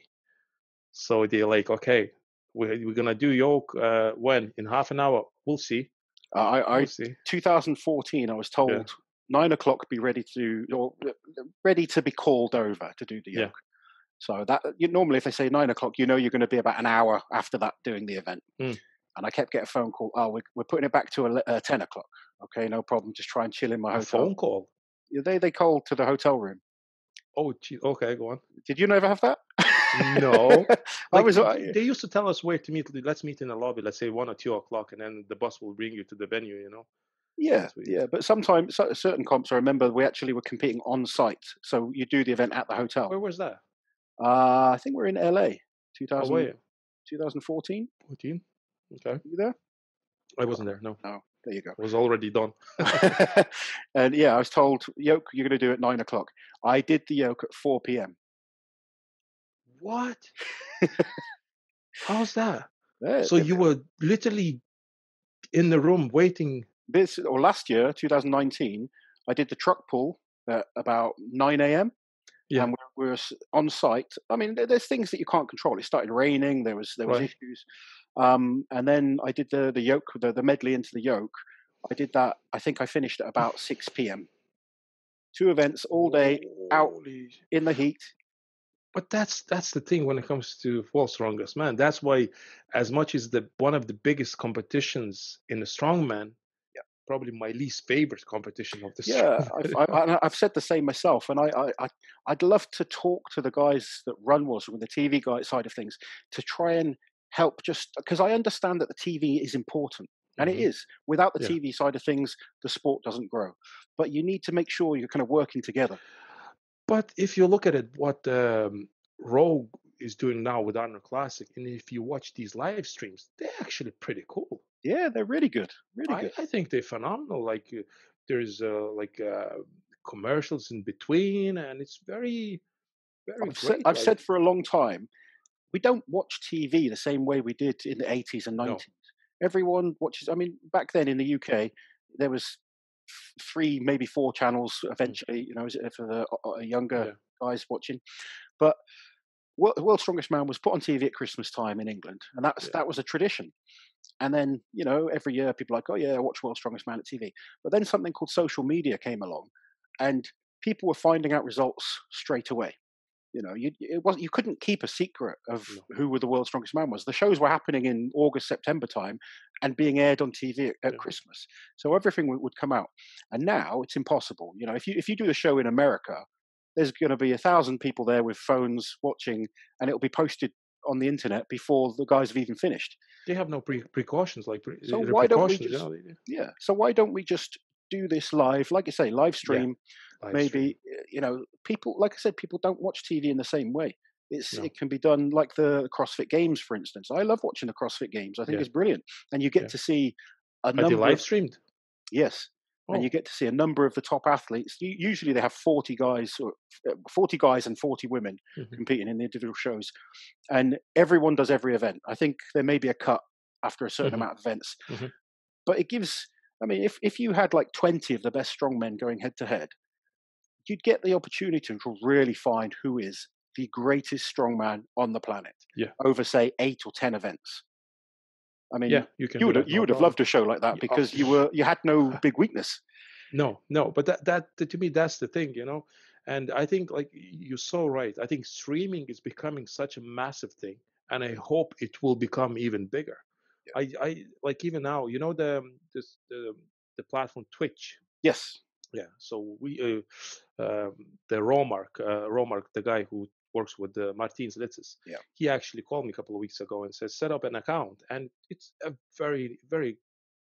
A: So they're like, okay, we're gonna do yoke when in half an hour. We'll see. We'll see.
B: 2014, I was told 9 o'clock be ready ready to be called over to do the yoke. So that normally, if they say 9 o'clock, you're going to be about an hour after that doing the event. And I kept getting a phone call. Oh, we're putting it back to 10 o'clock. Okay, no problem. Just try and chill in my hotel.
A: A phone call?
B: They called to the hotel room.
A: Oh, okay, go on.
B: Did you never have that?
A: No. They used to tell us where to meet. Let's meet in the lobby. Let's say 1 or 2 o'clock, and then the bus will bring you to the venue.
B: Yeah. But sometimes certain comps, I remember we actually were competing on site. So you do the event at the hotel.
A: Where was that?
B: I think we're in LA. 2014.
A: 14. Okay.
B: You there?
A: I wasn't there. No.
B: No. There you go.
A: It was already done.
B: And I was told, yoke, you're going to do it at 9 o'clock. I did the yoke at 4 p.m.
A: What? How's that?
B: Yeah,
A: so you were literally in the room waiting.
B: Last year, 2019, I did the truck pull at about 9 a.m.
A: Yeah.
B: And we were on site. I mean, there's things that you can't control. It started raining. There was issues. And then I did the yoke, the medley into the yoke. I did that. I think I finished at about 6 p.m. 2 events all day out in the heat.
A: But that's the thing when it comes to World's Strongest Man. That's why, as much as one of the biggest competitions in the strongman, probably my least favorite competition of the
B: strongman. I've said the same myself, and I'd love to talk to the guys that run Worlds with the TV guy side of things to try and help, just because I understand that the TV is important, and it is. Without the TV side of things, the sport doesn't grow. But you need to make sure you're kind of working together.
A: But if you look at it, what Rogue is doing now with Arnold Classic, and if you watch these live streams, they're actually pretty cool.
B: Yeah, they're really good. Really good.
A: I think they're phenomenal. Like there's commercials in between, and it's very, very great.
B: I've said for a long time, we don't watch TV the same way we did in the 80s and 90s. No. Everyone watches. I mean, back then in the UK, there was 3, maybe 4 channels eventually, for the younger guys watching. But World's Strongest Man was put on TV at Christmas time in England, and that was a tradition. And then, every year people are like, oh yeah, I watch World's Strongest Man at TV. But then something called social media came along, and people were finding out results straight away. You couldn't keep a secret of who the World's Strongest Man was. The shows were happening in August, September time and being aired on TV at Christmas. So everything would come out. And now it's impossible. If you do a show in America, there's going to be 1,000 people there with phones watching, and it'll be posted on the internet before the guys have even finished.
A: They have no precautions.
B: So why don't we So why don't we just do this live? Like you say, live stream. Maybe people, like I said, people don't watch TV in the same way.
A: No.
B: It can be done like the CrossFit Games, for instance. I love watching the CrossFit Games. I think it's brilliant, and you get to see a
A: Are they
B: number
A: live
B: of
A: streamed?
B: yes, and you
A: Oh.
B: get to see a number of the top athletes. Usually, they have 40 guys, 40 guys and 40 women competing in the individual shows, and everyone does every event. I think there may be a cut after a certain amount of events, but it gives. I mean, if you had like 20 of the best strongmen going head to head, you'd get the opportunity to really find who is the greatest strongman on the planet over, say, 8 or 10 events. I mean,
A: you can do that.
B: you would have loved a show like that because you had no big weakness.
A: No, but that to me, that's the thing, and I think, like, you're so right. I think streaming is becoming such a massive thing, and I hope it will become even bigger. I like, even now, the platform Twitch.
B: Yes.
A: Yeah. So we the Romark, the guy who works with the Martins Litzes, he actually called me a couple of weeks ago and said, set up an account, and it's a very, very,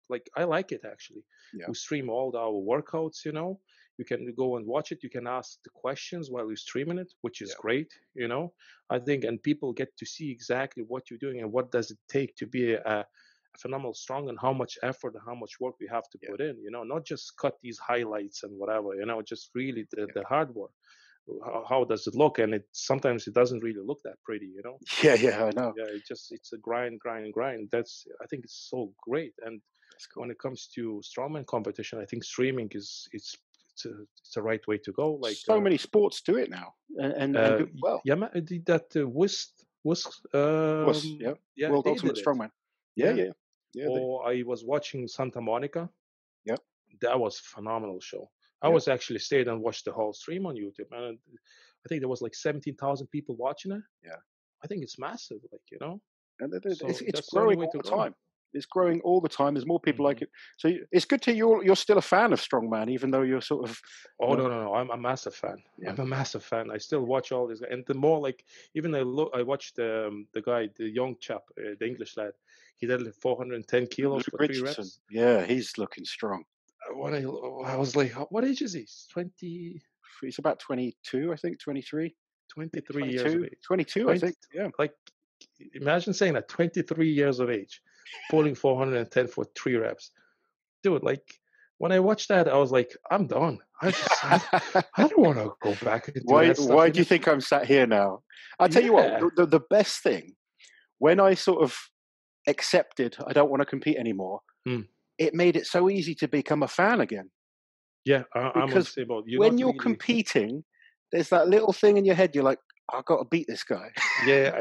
A: like, I like it actually. We stream all our workouts. You can go and watch it. You can ask the questions while you're streaming it, which is great. I think, and people get to see exactly what you're doing and what does it take to be a phenomenal strong, and how much effort and how much work we have to put in. Not just cut these highlights and whatever. Just really the hard work. How does it look? And sometimes it doesn't really look that pretty.
B: Yeah, I know.
A: Yeah, it's a grind. That's, I think it's so great. And
B: cool.
A: When it comes to strongman competition, I think streaming it's a right way to go. Like,
B: so many sports do it now, and do well.
A: Yeah, I did that.
B: World Ultimate Strongman. Yeah.
A: Or I was watching Santa Monica.
B: Yeah,
A: that was a phenomenal show. I was actually stayed and watched the whole stream on YouTube, and I think there was like 17,000 people watching it.
B: Yeah,
A: I think it's massive,
B: and
A: so
B: it's growing all the time. It's growing all the time. There's more people like it. So it's good to you're still a fan of Strongman, even though you're sort of.
A: Oh, no! I'm a massive fan. I'm a massive fan. I still watch all this, and the more, like, even I watched the guy, the young chap, the English lad. He did like 410 kilos for 3 reps.
B: Yeah, he's looking strong.
A: When I was like, what age is he? 20.
B: He's about 22, I think. 23.
A: 23 years of age.
B: 22, I think. Yeah.
A: Like, imagine saying that, 23 years of age, pulling 410 for 3 reps. Dude, like, when I watched that, I was like, I'm done. I don't want to go back and do that stuff.
B: Why do you think I'm sat here now? I'll tell you what, the best thing, when I sort of accepted I don't want to compete anymore, it made it so easy to become a fan again.
A: Yeah, I'm on the same boat.
B: When you're competing, there's that little thing in your head. You're like, I've got to beat this guy.
A: Yeah,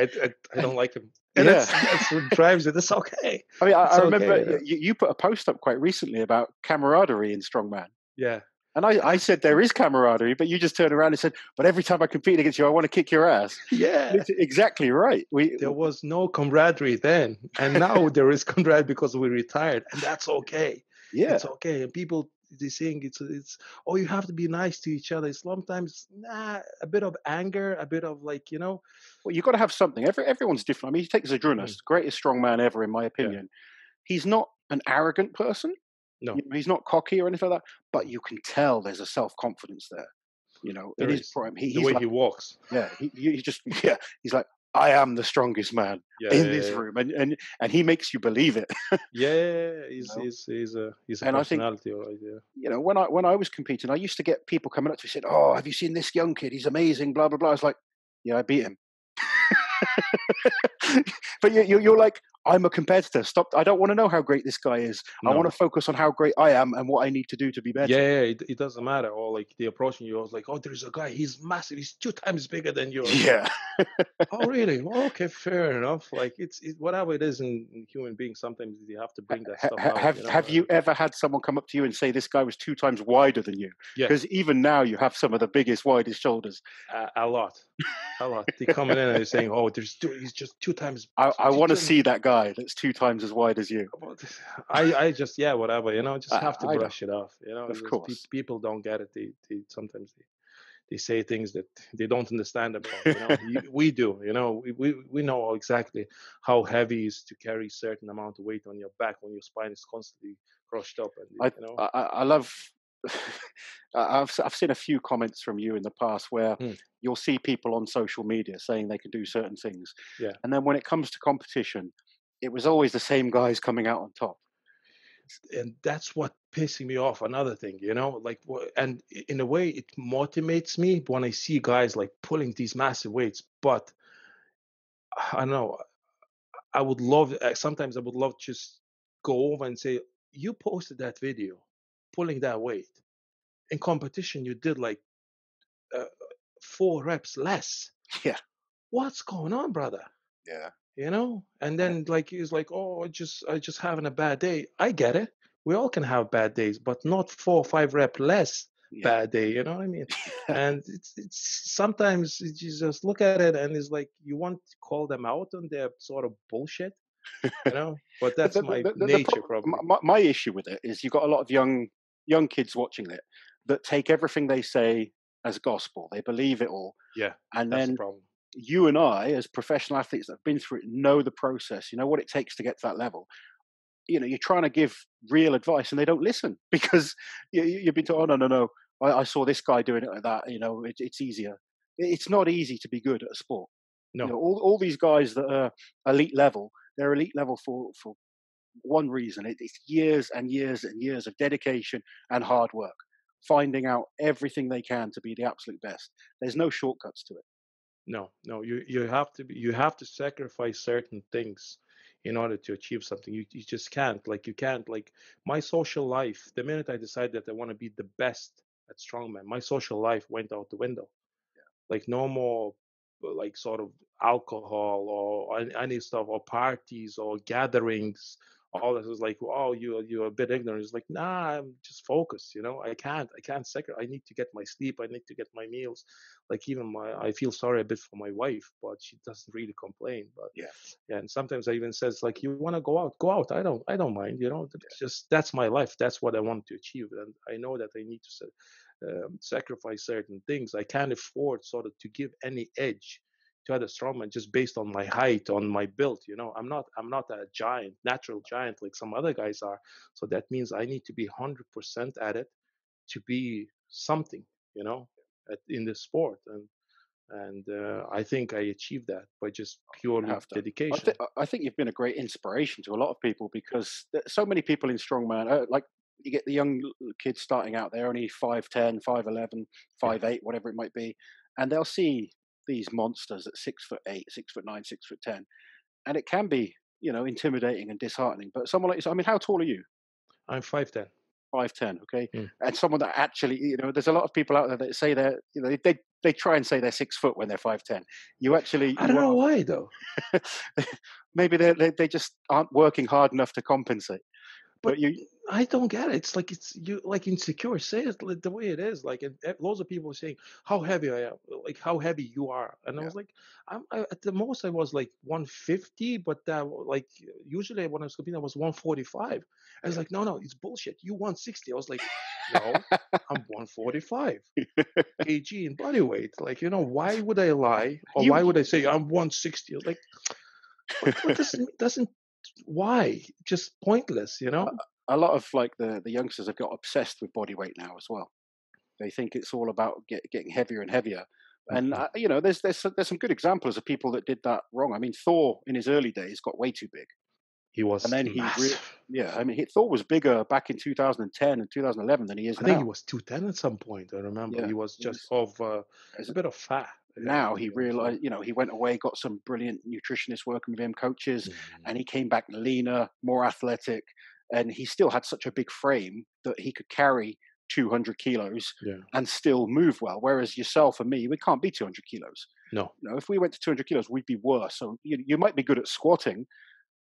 A: I don't like him. And that's what drives it. It's okay.
B: I mean, I remember you put a post up quite recently about camaraderie in Strongman.
A: Yeah.
B: And I said there is camaraderie, but you just turned around and said, but every time I compete against you, I want to kick your ass.
A: Yeah.
B: It's exactly right.
A: There was no camaraderie then. And now there is camaraderie because we retired. And that's okay.
B: Yeah.
A: It's okay. And people, they're saying it's you have to be nice to each other. It's sometimes a bit of anger, a bit of, like,
B: Well, you've got to have something. Everyone's different. I mean, you take Zadrunas, greatest strongman ever, in my opinion. Yeah. He's not an arrogant person.
A: No.
B: He's not cocky or anything like that. But you can tell there's a self-confidence there. In his prime.
A: The way he walks.
B: Yeah. He just, he's like, I am the strongest man in this room, and he makes you believe it.
A: He's a personality.
B: When I was competing, I used to get people coming up to me and said, "Oh, have you seen this young kid? He's amazing." Blah blah blah. I was like, "Yeah, I beat him." But you're like, I'm a competitor. Stop. I don't want to know how great this guy is. No. I want to focus on how great I am and what I need to do to be better.
A: Yeah, it doesn't matter. Or like the approaching you, I was like, oh, there's a guy. He's massive. He's 2 times bigger than you.
B: Yeah.
A: Oh, really? Well, okay, fair enough. Like, it's whatever it is in human beings. Sometimes you have to bring that stuff out.
B: Have you ever had someone come up to you and say this guy was 2 times wider than you?
A: Yeah.
B: Because even now you have some of the biggest, widest shoulders.
A: A lot. They come in and they're saying, "Oh, he's just 2 times."
B: I want to see that guy that's 2 times as wide as you.
A: I just whatever, just have to brush it off.
B: Of course,
A: people don't get it. They sometimes they say things that they don't understand about. We do. We know exactly how heavy it is to carry a certain amount of weight on your back when your spine is constantly crushed up. And
B: I love I've seen a few comments from you in the past where
A: Hmm.
B: you'll see people on social media saying they can do certain things,
A: Yeah.
B: and then when it comes to competition, it was always the same guys coming out on top.
A: And that's what pissing me off. Another thing, like, and in a way, it motivates me when I see guys like pulling these massive weights. But I don't know. I would love. Sometimes I would love to just go over and say, "You posted that video, pulling that weight in competition. You did like uh, 4 reps less.
B: Yeah,
A: What's going on, brother?"
B: yeah,
A: And
B: and
A: then like he's like, "Oh, I just having a bad day." I get it. We all can have bad days, but not 4 or 5 rep less
B: yeah.
A: bad day. You know what I mean? And it's sometimes you just look at it and it's like you want to call them out on their sort of bullshit. But
B: But
A: that's my
B: the
A: nature
B: problem,
A: probably.
B: my issue with it is you've got a lot of young kids watching it that take everything they say as gospel. They believe it all,
A: Yeah,
B: and
A: that's the
B: then
A: problem.
B: you and I, as professional athletes that have been through it, know the process. You know what it takes to get to that level. You're trying to give real advice, and they don't listen because you've been told, "Oh, no, no, no. I saw this guy doing it like that. It's easier." It's not easy to be good at a sport.
A: No,
B: All these guys that are elite level, they're elite level for one reason. It's years and years and years of dedication and hard work, finding out everything they can to be the absolute best. There's no shortcuts to it.
A: no, no. You have to sacrifice certain things in order to achieve something. You just can't. Like you can't. Like my social life. The minute I decided that I want to be the best at strongman, my social life went out the window. Like no more like sort of alcohol or any stuff or parties or gatherings. All this is like, oh, you're a bit ignorant. It's like, nah, I'm just focused. I can't I need to get my sleep. I need to get my meals. Like even I feel sorry a bit for my wife, but she doesn't really complain. But
B: Yeah,
A: yeah, and sometimes I even says like, you want to go out. I don't mind. That's my life. That's what I want to achieve, and I know that I need to sacrifice certain things. I can't afford sort of to give any edge to other strongmen just based on my height, on my build. I'm not a giant, natural giant like some other guys are. So that means I need to be 100% at it to be something, in this sport. And I think I achieved that by just
B: you
A: purely
B: have to.
A: dedication.
B: I think you've been a great inspiration to a lot of people because there's so many people in strongman. Like you get the young kids starting out, they're only 5'10", 5'11",
A: Yeah,
B: 5'8", whatever it might be, and they'll see these monsters at 6'8", 6'9", 6'10", and it can be intimidating and disheartening. But someone like yourself, I mean, how tall are you?
A: I'm 5'10".
B: 5'10", okay,
A: Mm.
B: and someone that actually, there's a lot of people out there that say they're, they try and say they're 6 foot when they're 5'10". You actually,
A: I don't
B: you
A: know
B: are.
A: why though.
B: Maybe they just aren't working hard enough to compensate.
A: But
B: But you,
A: I don't get it. It's like it's you like insecure. Say it like the way it is. Like loads of people saying how heavy I am, like how heavy you are, and I
B: yeah,
A: was like, at the most I was like 150, but like usually when I was competing I was 145. I was
B: yeah.
A: like, no, no, it's bullshit. You 160. I was like, no, I'm 145 kg in body weight. Like why would I lie or
B: you,
A: why would I say I'm 160? I was like, what doesn't why? Just pointless.
B: a lot of like the youngsters have got obsessed with body weight now as well. They think it's all about getting heavier and heavier. And
A: Mhm.
B: there's some good examples of people that did that wrong. I mean, Thor in his early days got way too big,
A: He
B: and
A: was
B: then
A: massive.
B: yeah. I mean, Thor was bigger back in 2010 and 2011 than he is
A: I think he
B: now.
A: was 210 at some point. I remember
B: Yeah,
A: he was
B: he
A: just
B: was.
A: of a bit of fat,
B: Now
A: to
B: he
A: be honest. Yeah.
B: realized, he went away, got some brilliant nutritionists working with him, coaches,
A: Mhm.
B: and he came back leaner, more athletic, and he still had such a big frame that he could carry 200 kilos
A: Yeah.
B: and still move well. Whereas yourself and me, we can't be 200 kilos.
A: No.
B: If we went to 200 kilos, we'd be worse. So you might be good at squatting,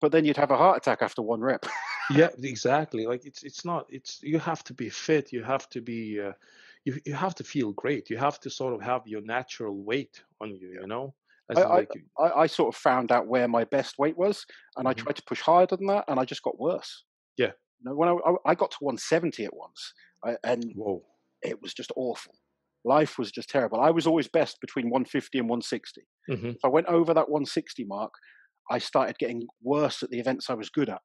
B: but then you'd have a heart attack after one rep.
A: Yeah, exactly. Like it's not. You have to be fit. You have to be. You have to feel great. You have to sort of have your natural weight on you. As in
B: I, I,
A: like.
B: I sort of found out where my best weight was, and I
A: Mhm.
B: tried to push harder than that, and I just got worse.
A: Yeah.
B: When I got to 170 at once, and
A: Whoa.
B: it was just awful. Life was just terrible. I was always best between 150 and 160.
A: Hmm.
B: If I went over that 160 mark, I started getting worse at the events I was good at.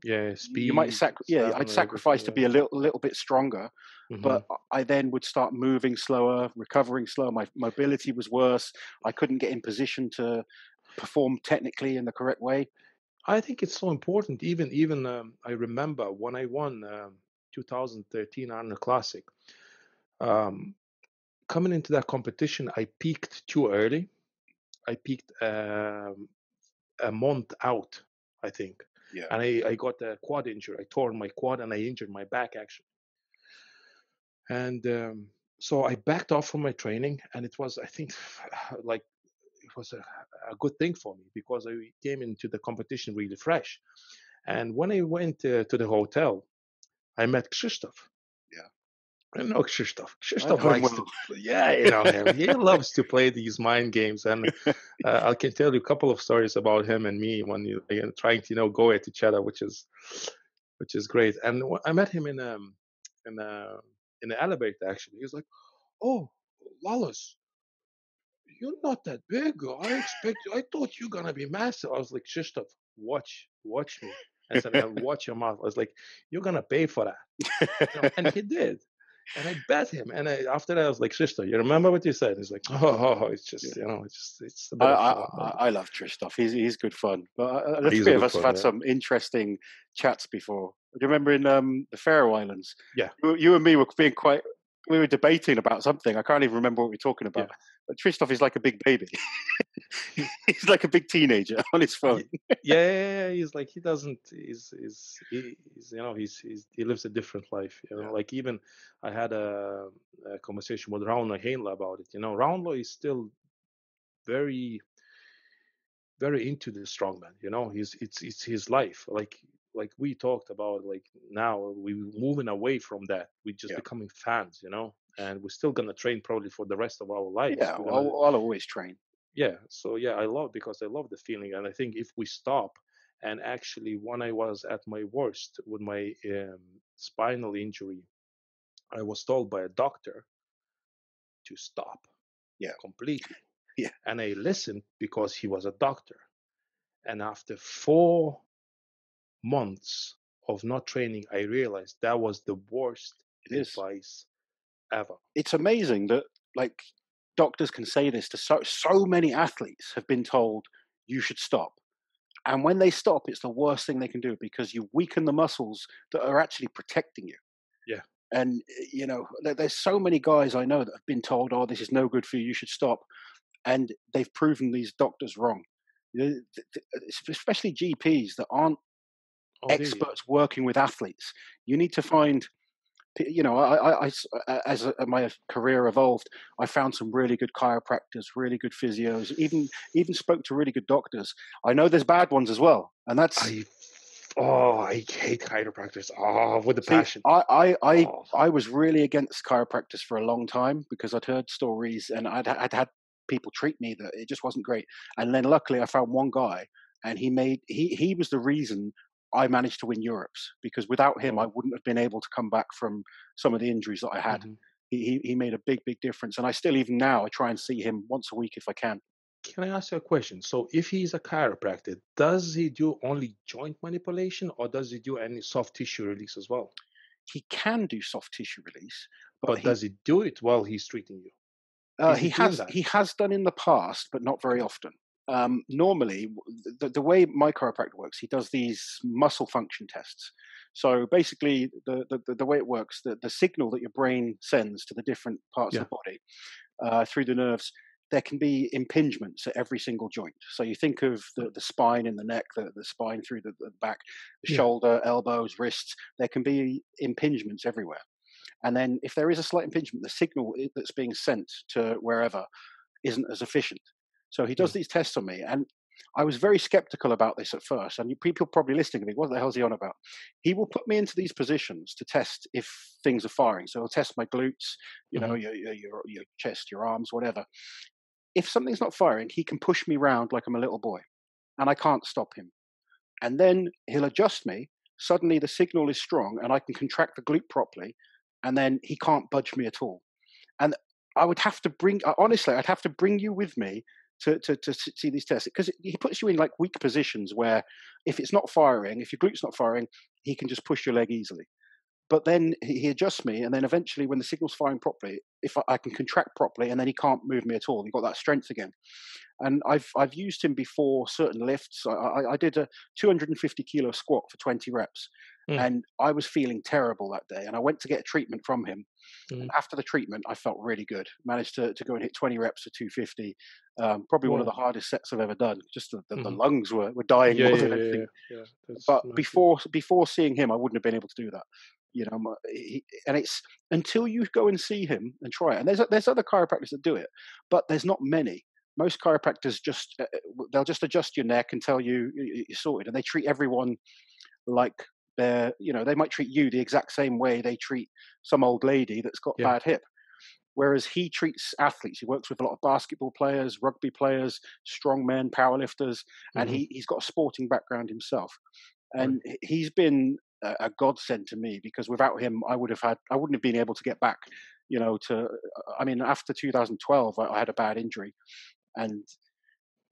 A: Yeah,
B: You might
A: speed,
B: I'd
A: stamina,
B: sacrifice
A: everything.
B: to
A: Yeah.
B: be a little bit stronger,
A: Hmm.
B: but I then would start moving slower, recovering slower. My mobility was worse. I couldn't get in position to perform technically in the correct way.
A: I think it's so important. Even I remember when I won 2013 Arnold Classic. Um, Coming into that competition, I peaked too early. I peaked a month out, I think,
B: Yeah,
A: and I got a quad injury. I tore my quad and I injured my back actually. And so I backed off from my training, and it was, I think, like it was a good thing for me because I came into the competition really fresh. And when I went to the hotel, I met Krzysztof.
B: yeah.
A: I know Krzysztof.
B: I
A: Krzysztof
B: know him
A: likes to,
B: well.
A: yeah, you know him. He loves to play these mind games, and I can tell you a couple of stories about him and me when you trying to go at each other, which is great. And I met him in a in the elevator actually. He was like, "Oh, Lalas, you're not that big. I thought you're gonna be massive." I was like, "Krzysztof, watch me." I said, "Watch your mouth." I was like, "You're gonna pay for that." And he did. And I bet him. And after that, I was like, "Sister, you remember what you said?" He's like, "Oh, it's
B: Yeah.
A: just, it's a
B: I,
A: bit of
B: I
A: fun." But
B: I love Trish. He's good fun. But the
A: he's
B: three
A: a
B: of
A: good
B: us have
A: fun,
B: had
A: yeah.
B: some interesting chats before. Do you remember in the Faroe Islands?
A: Yeah,
B: You and me were being quite. We were debating about something. I can't even remember what we were talking about.
A: yeah.
B: But Christoph is like a big baby. He's like a big teenager on his phone.
A: Ye- yeah, he's like he doesn't. He's he lives a different life.
B: Yeah,
A: Like even I had a conversation with Rauno Heinla about it. Rauno is still very very into the strongman. It's his life. Like we talked about. Like now we moving away from that. We just
B: yeah,
A: becoming fans. And we're still gonna train probably for the rest of our lives.
B: yeah.
A: We're gonna
B: I'll always train.
A: yeah. So yeah, I love because I love the feeling, and I think if we stop, and actually when I was at my worst with my spinal injury, I was told by a doctor to stop
B: Yeah,
A: completely,
B: yeah.
A: and I listened because he was a doctor. And after 4 months of not training, I realized that was the worst
B: It is.
A: advice ever.
B: It's amazing that like doctors can say this to so many athletes have been told you should stop. And when they stop, it's the worst thing they can do because you weaken the muscles that are actually protecting you.
A: Yeah.
B: And there's so many guys I know that have been told, "Oh, this is no good for you. You should stop," and they've proven these doctors wrong. Especially GPs that aren't
A: Oh, dear. Yeah.
B: experts working with athletes. You need to find as my career evolved, I found some really good chiropractors, really good physios, even spoke to really good doctors. I know there's bad ones as well, and that's
A: I I hate chiropractors. Oh, with a
B: see,
A: passion. Oh,
B: I was really against chiropractors for a long time because I'd heard stories and I'd had people treat me that it just wasn't great. And then luckily I found one guy, and he was the reason I managed to win Europe's, because without him I
A: oh.
B: wouldn't have been able to come back from some of the injuries that I had.
A: Mhm.
B: He made a big difference, and I still, even now, I try and see him once a week if I can.
A: Can I ask you a question? So, if he's a chiropractor, does he do only joint manipulation, or does he do any soft tissue release as well?
B: He can do soft tissue release, but
A: But does he do it while he's treating you? Is he doing that?
B: he has done in the past, but not very
A: Okay.
B: often. Normally, the way my chiropractor works, he does these muscle function tests. So basically, the way it works, the signal that your brain sends to the different parts
A: Yeah.
B: of the body through the nerves, there can be impingements at every single joint. So you think of the spine in the neck, the spine through the back, the
A: Yeah.
B: shoulder, elbows, wrists. There can be impingements everywhere. And then if there is a slight impingement, the signal that's being sent to wherever isn't as efficient. So he
A: Yeah.
B: does these tests on me, and I was very skeptical about this at first. And people probably listening to me, what the hell's he on about? He will put me into these positions to test if things are firing. So he'll test my glutes,
A: Hmm.
B: your chest, your arms, whatever. If something's not firing, he can push me around like I'm a little boy, and I can't stop him. And then he'll adjust me. Suddenly the signal is strong, and I can contract the glute properly, and then he can't budge me at all. And I would have to honestly, I'd have to bring you with me to see these tests, because he puts you in like weak positions where if it's not firing, if your glute's not firing, he can just push your leg easily. But then he adjusts me, and then eventually, when the signal's firing properly, if I can contract properly, and then he can't move me at all. You've got that strength again. And I've used him before certain lifts. I did a 250 kilo squat for 20 reps,
A: Mm,
B: and I was feeling terrible that day. And I went to get a treatment from him. And
A: mm.
B: after the treatment, I felt really good. Managed to go and hit 20 reps for 250. Probably one of the
A: Wow.
B: hardest sets I've ever done. Just the
A: Hmm.
B: lungs were dying
A: Yeah,
B: more
A: yeah,
B: than
A: yeah,
B: anything.
A: yeah, yeah. That's
B: But
A: massive.
B: before seeing him, I wouldn't have been able to do that. You know, and it's until you go and see him and try it. And there's other chiropractors that do it, but there's not many. Most chiropractors just they'll just adjust your neck and tell you you're sorted, and they treat everyone like they're, they might treat you the exact same way they treat some old lady that's got
A: Yeah.
B: bad hip. Whereas he treats athletes. He works with a lot of basketball players, rugby players, strongmen, powerlifters, and
A: Hmm.
B: he's got a sporting background himself.
A: Right.
B: And he's been a godsend to me, because without him, I wouldn't have been able to get back. I mean, after 2012, I had a bad injury, and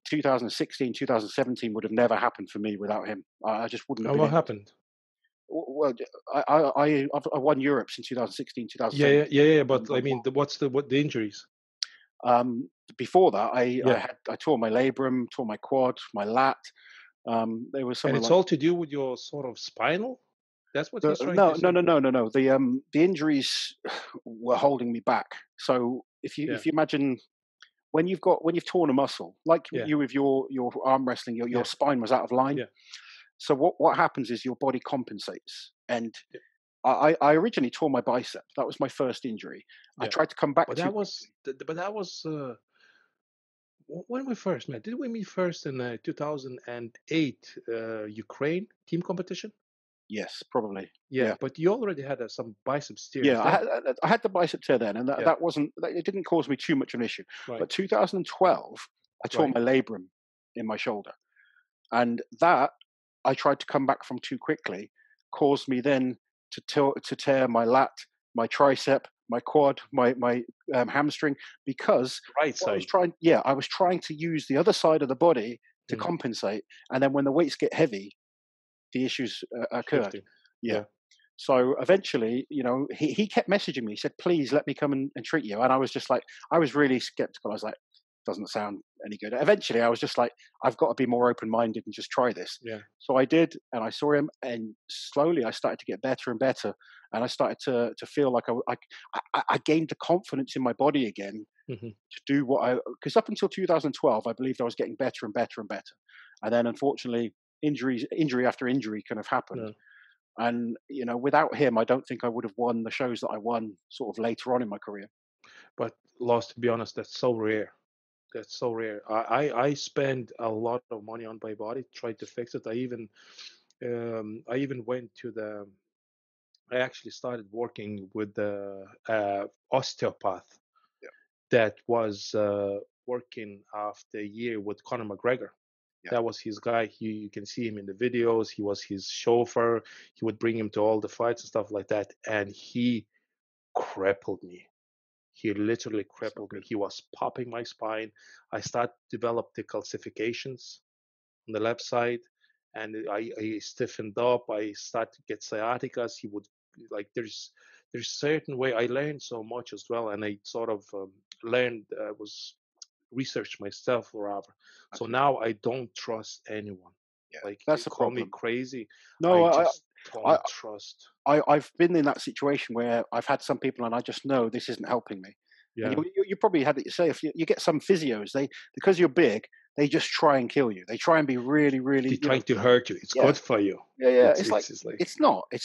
B: 2016, 2017 would have never happened for me without him. I just wouldn't have
A: And
B: been
A: what
B: able to.
A: happened?
B: Well, I won Europe in 2016,
A: Yeah, yeah,
B: 2017.
A: yeah, yeah.
B: Won,
A: But I
B: won
A: mean,
B: world.
A: what the injuries?
B: Before that,
A: Yeah,
B: I tore my labrum, tore my quad, my lat. There was
A: and
B: something
A: it's
B: like
A: all to do with your sort of spinal. That's what
B: the
A: he's trying to
B: no, no,
A: say.
B: no, no, no, no. The injuries were holding me back. So
A: Yeah,
B: if you imagine when you've torn a muscle, like
A: yeah,
B: you with your arm wrestling, your
A: yeah,
B: spine was out of line.
A: yeah,
B: So what happens is your body compensates. And
A: yeah,
B: I originally tore my bicep. That was my first injury. I
A: yeah.
B: tried to come back
A: But
B: too
A: that was,
B: quickly.
A: but that was when we first met. Did we meet first in 2008 Ukraine team competition?
B: Yes, probably.
A: Yeah,
B: Yeah.
A: but you already had some biceps tears
B: Yeah,
A: then.
B: I had the bicep tear then, and
A: Yeah,
B: it didn't cause me too much of an issue.
A: right,
B: But 2012, I tore
A: right.
B: my labrum in my shoulder, and that I tried to come back from too quickly, caused me then to tear my lat, my tricep, my quad, my hamstring, because
A: Right
B: what I was
A: side.
B: trying, yeah, I was trying to use the other side of the body to
A: Mm,
B: compensate, and then when the weights get heavy, the issues occurred.
A: shifting.
B: Yeah.
A: Yeah.
B: So eventually, he kept messaging me. He said, "Please let me come and treat you." And I was just like, I was really skeptical. I was like, "Doesn't sound any good." Eventually, I was just like, "I've got to be more open minded and just try this."
A: Yeah.
B: So I did, and I saw him, and slowly I started to get better and better, and I started to feel like I gained the confidence in my body again
A: Hmm.
B: to do what because up until 2012, I believed I was getting better and better and better, and then unfortunately, injury after injury kind of happened.
A: No.
B: And without him, I don't think I would have won the shows that I won sort of later on in my career.
A: But lost, to be honest, that's so rare. That's so rare. I spend a lot of money on my body, tried to fix it. I even went to the. I actually started working with the osteopath
B: Yeah,
A: that was working after a year with Conor McGregor.
B: yeah,
A: That was his guy. You can see him in the videos. He was his chauffeur. He would bring him to all the fights and stuff like that. And he crippled me. He literally
B: it's not
A: crippled me.
B: good.
A: He was popping my spine. I started to develop the calcifications on the left side, and I stiffened up. I started to get sciaticas. He would like there's certain way I learned so much as well, and I sort of learned was research myself rather. So
B: That's good.
A: now I don't trust anyone.
B: Yeah,
A: Like
B: that's
A: you
B: the
A: call me
B: problem.
A: crazy,
B: No,
A: I
B: I,
A: just
B: I,
A: don't trust.
B: I've been in that situation where I've had some people, and I just know this isn't helping me. And
A: Yeah,
B: you probably had it yourself. You get some physios, because you're big, they just try and kill you. They try and be really,
A: they're
B: really,
A: trying to hurt you. It's
B: yeah,
A: good for you.
B: yeah, yeah.
A: It's
B: It's like
A: it's like
B: it's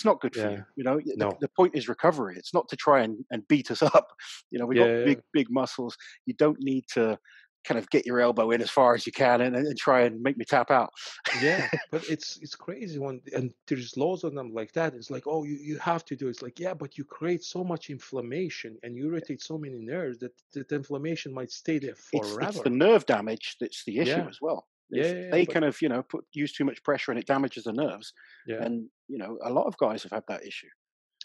B: not good for you.
A: yeah,
B: The
A: no,
B: point is recovery. It's not to try and beat us up. We got
A: yeah,
B: big muscles. You don't need to kind of get your elbow in as far as you can and try and make me tap out.
A: yeah, but it's crazy when and there's loads of them like that. It's like, oh, you have to do it. It's like, yeah, but you create so much inflammation and you irritate so many nerves that the inflammation might stay there
B: It's the
A: forever.
B: nerve damage that's the issue
A: Yeah,
B: as well.
A: yeah,
B: If
A: yeah, yeah,
B: they
A: but
B: kind of use too much pressure and it damages the nerves,
A: yeah,
B: and a lot of guys have had that issue.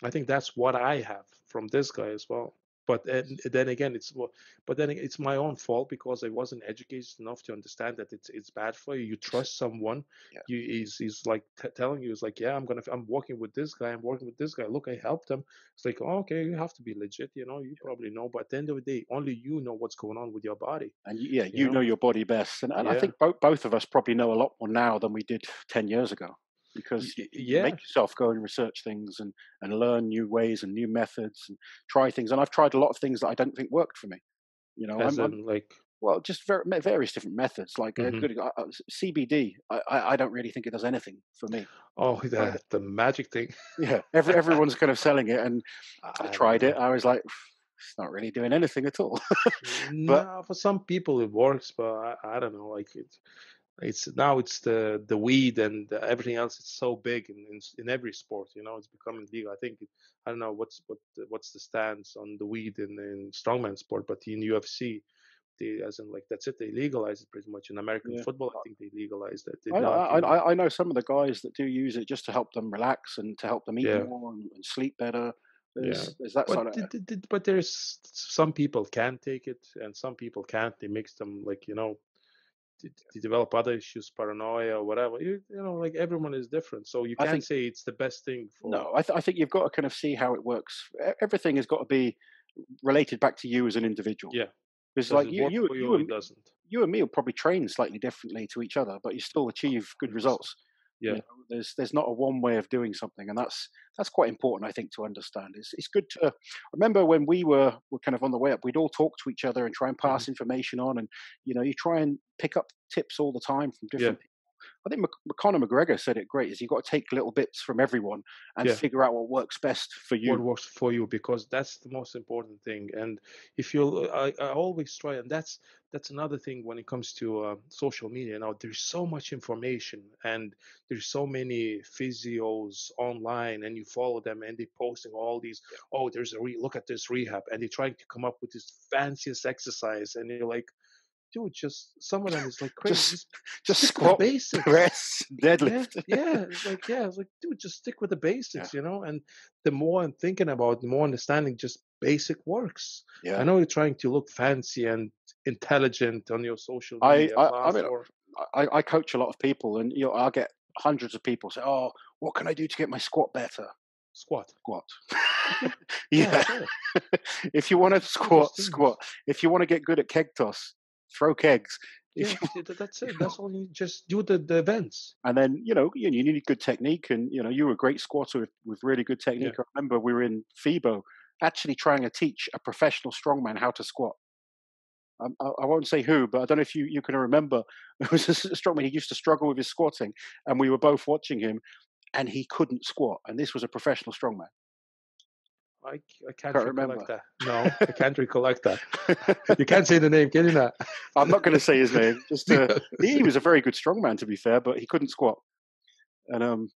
A: I think that's what I have from this guy as well. But then again, it's my own fault because I wasn't educated enough to understand that it's bad for you. You trust someone,
B: Yeah.
A: he's like telling you, it's like, yeah, I'm working with this guy, I'm working with this guy. Look, I helped him. It's like, oh, okay, you have to be legit, you probably know. But at the end of the day, only you know what's going on with your body,
B: And yeah,
A: you
B: you know
A: know.
B: your body best, and I
A: Yeah,
B: think both of us probably know a lot more now than we did 10 years ago, because you
A: yeah.
B: make yourself go and research things and learn new ways and new methods and try things. And I've tried a lot of things that I don't think worked for me. You know,
A: As
B: I'm
A: in, like,
B: well, just various different methods, like a
A: hmm
B: good CBD. I don't really think it does anything for me.
A: oh,
B: Tried it.
A: the magic thing.
B: Yeah, everyone's kind of selling it, and I
A: I don't
B: tried it.
A: know.
B: I was like, it's not really doing anything at all. But
A: No, for some people it works, but I don't know. Like, it's now it's the weed and everything else. It's so big in every sport. It's becoming legal. I think I don't know what's the stance on the weed in strongman sport, but in UFC, they, as in, like, that's it. They legalized it pretty much. In American
B: yeah,
A: football, I think they legalized it. They
B: I,
A: don't
B: I
A: really.
B: I I know some of the guys that do use it just to help them relax and to help them eat
A: Yeah,
B: more and sleep better.
A: yeah.
B: There's that sort
A: But
B: of
A: but there's some people can take it and some people can't. They mix them, like, to develop other issues, paranoia or whatever. Like, everyone is different, so you
B: I
A: can't
B: think
A: say it's the best thing for.
B: no, I think you've got to kind of see how it works. Everything has got to be related back to you as an individual.
A: Yeah,
B: Because
A: does
B: like
A: it work for you or it doesn't?
B: you and me will probably train slightly differently to each other, but you still achieve good
A: 100%.
B: results. You
A: Yeah.
B: know, there's not a one way of doing something, and that's quite important, I think, to understand. It's good to remember when were kind of on the way up, we'd all talk to each other and try and
A: Hmm.
B: pass information on, and you try and pick up tips all the time from
A: Yeah.
B: different people. I think Conor McGregor said it great: is you got to take little bits from everyone and
A: Yeah.
B: figure out what works best for
A: What
B: you.
A: works for you, because that's the most important thing. And if you I always try, and that's another thing when it comes to social media. Now there's so much information, and there's so many physios online, and you follow them and they posting all these. Oh, there's look at this rehab, and they're trying to come up with this fanciest exercise, and you're like, dude, just some of them is like crazy.
B: Just
A: Just
B: just
A: stick with the
B: squat,
A: basics.
B: press,
A: Yeah,
B: deadlift.
A: yeah. It's like, dude, just stick with the
B: Yeah,
A: basics. And the more I'm thinking about, the more understanding just basic works. I
B: yeah.
A: know you're trying to look fancy and intelligent on your social
B: I
A: media
B: I I mean,
A: platform.
B: I coach a lot of people, and I'll get hundreds of people say, "Oh, what can I do to get my squat better?"
A: Squat.
B: Squat.
A: Yeah,
B: Yeah.
A: that's it.
B: If you want to
A: Do those
B: squat,
A: things.
B: squat. If you want to get good at keg toss, throw kegs. If
A: Yeah,
B: you,
A: that's it. That's all you just do, the events.
B: and then you need good technique, and you were a great squatter with really good technique.
A: Yeah.
B: I remember we were in FIBO actually trying to teach a professional strongman how to squat. I won't say who, but I don't know if you can remember. It was a strongman. He used to struggle with his squatting, and we were both watching him, and he couldn't squat. And this was a professional strongman.
A: I can't
B: Can't remember.
A: recollect that. No, I can't recollect that. You can't say the name, can you not?
B: I'm not going to say his name. Just
A: Yeah.
B: he was a very good strongman, to be fair, but he couldn't squat. And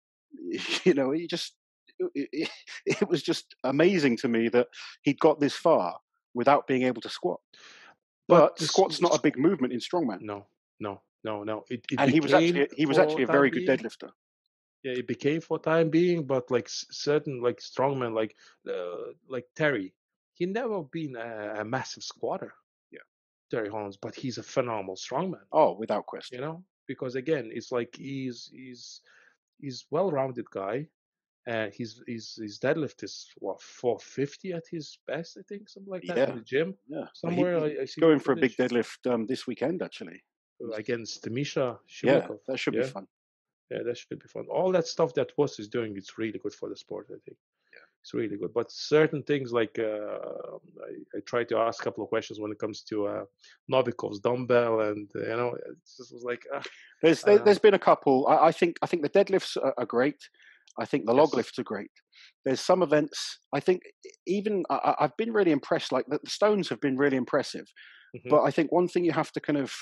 B: he just it was just amazing to me that he'd got this far without being able to squat.
A: But
B: But
A: this,
B: squat's not a big movement in strongman,
A: no, no, no, no. It
B: and he was
A: became for
B: actually a very
A: time
B: good
A: being.
B: deadlifter.
A: Yeah, it became for time being. But like certain, like, strongmen, like Terry, he never been a massive squatter,
B: Yeah.
A: Terry Holmes, but he's a phenomenal strongman.
B: Oh, without question.
A: Because again, it's like he's well-rounded guy. His deadlift is what, 450 at his best, I think, something like that, in
B: Yeah,
A: the gym
B: yeah. Well,
A: somewhere. I
B: he's
A: see the
B: going for a big
A: footage
B: deadlift this weekend, actually.
A: against Misha
B: Yeah,
A: Shimlikov.
B: that should be
A: Yeah,
B: fun.
A: yeah, that should be fun. All that stuff that was is doing, it's really good for the sport, I think. It's really good. But certain things, like, I try to ask a couple of questions when it comes to Novikov's dumbbell, and it just was like, I don't
B: There's
A: know.
B: been a couple. I think the deadlifts are great. I think the log
A: Yes.
B: lifts are great. There's some events. I think even I've been really impressed. Like the stones have been really impressive.
A: Hmm.
B: But I think one thing you have to kind of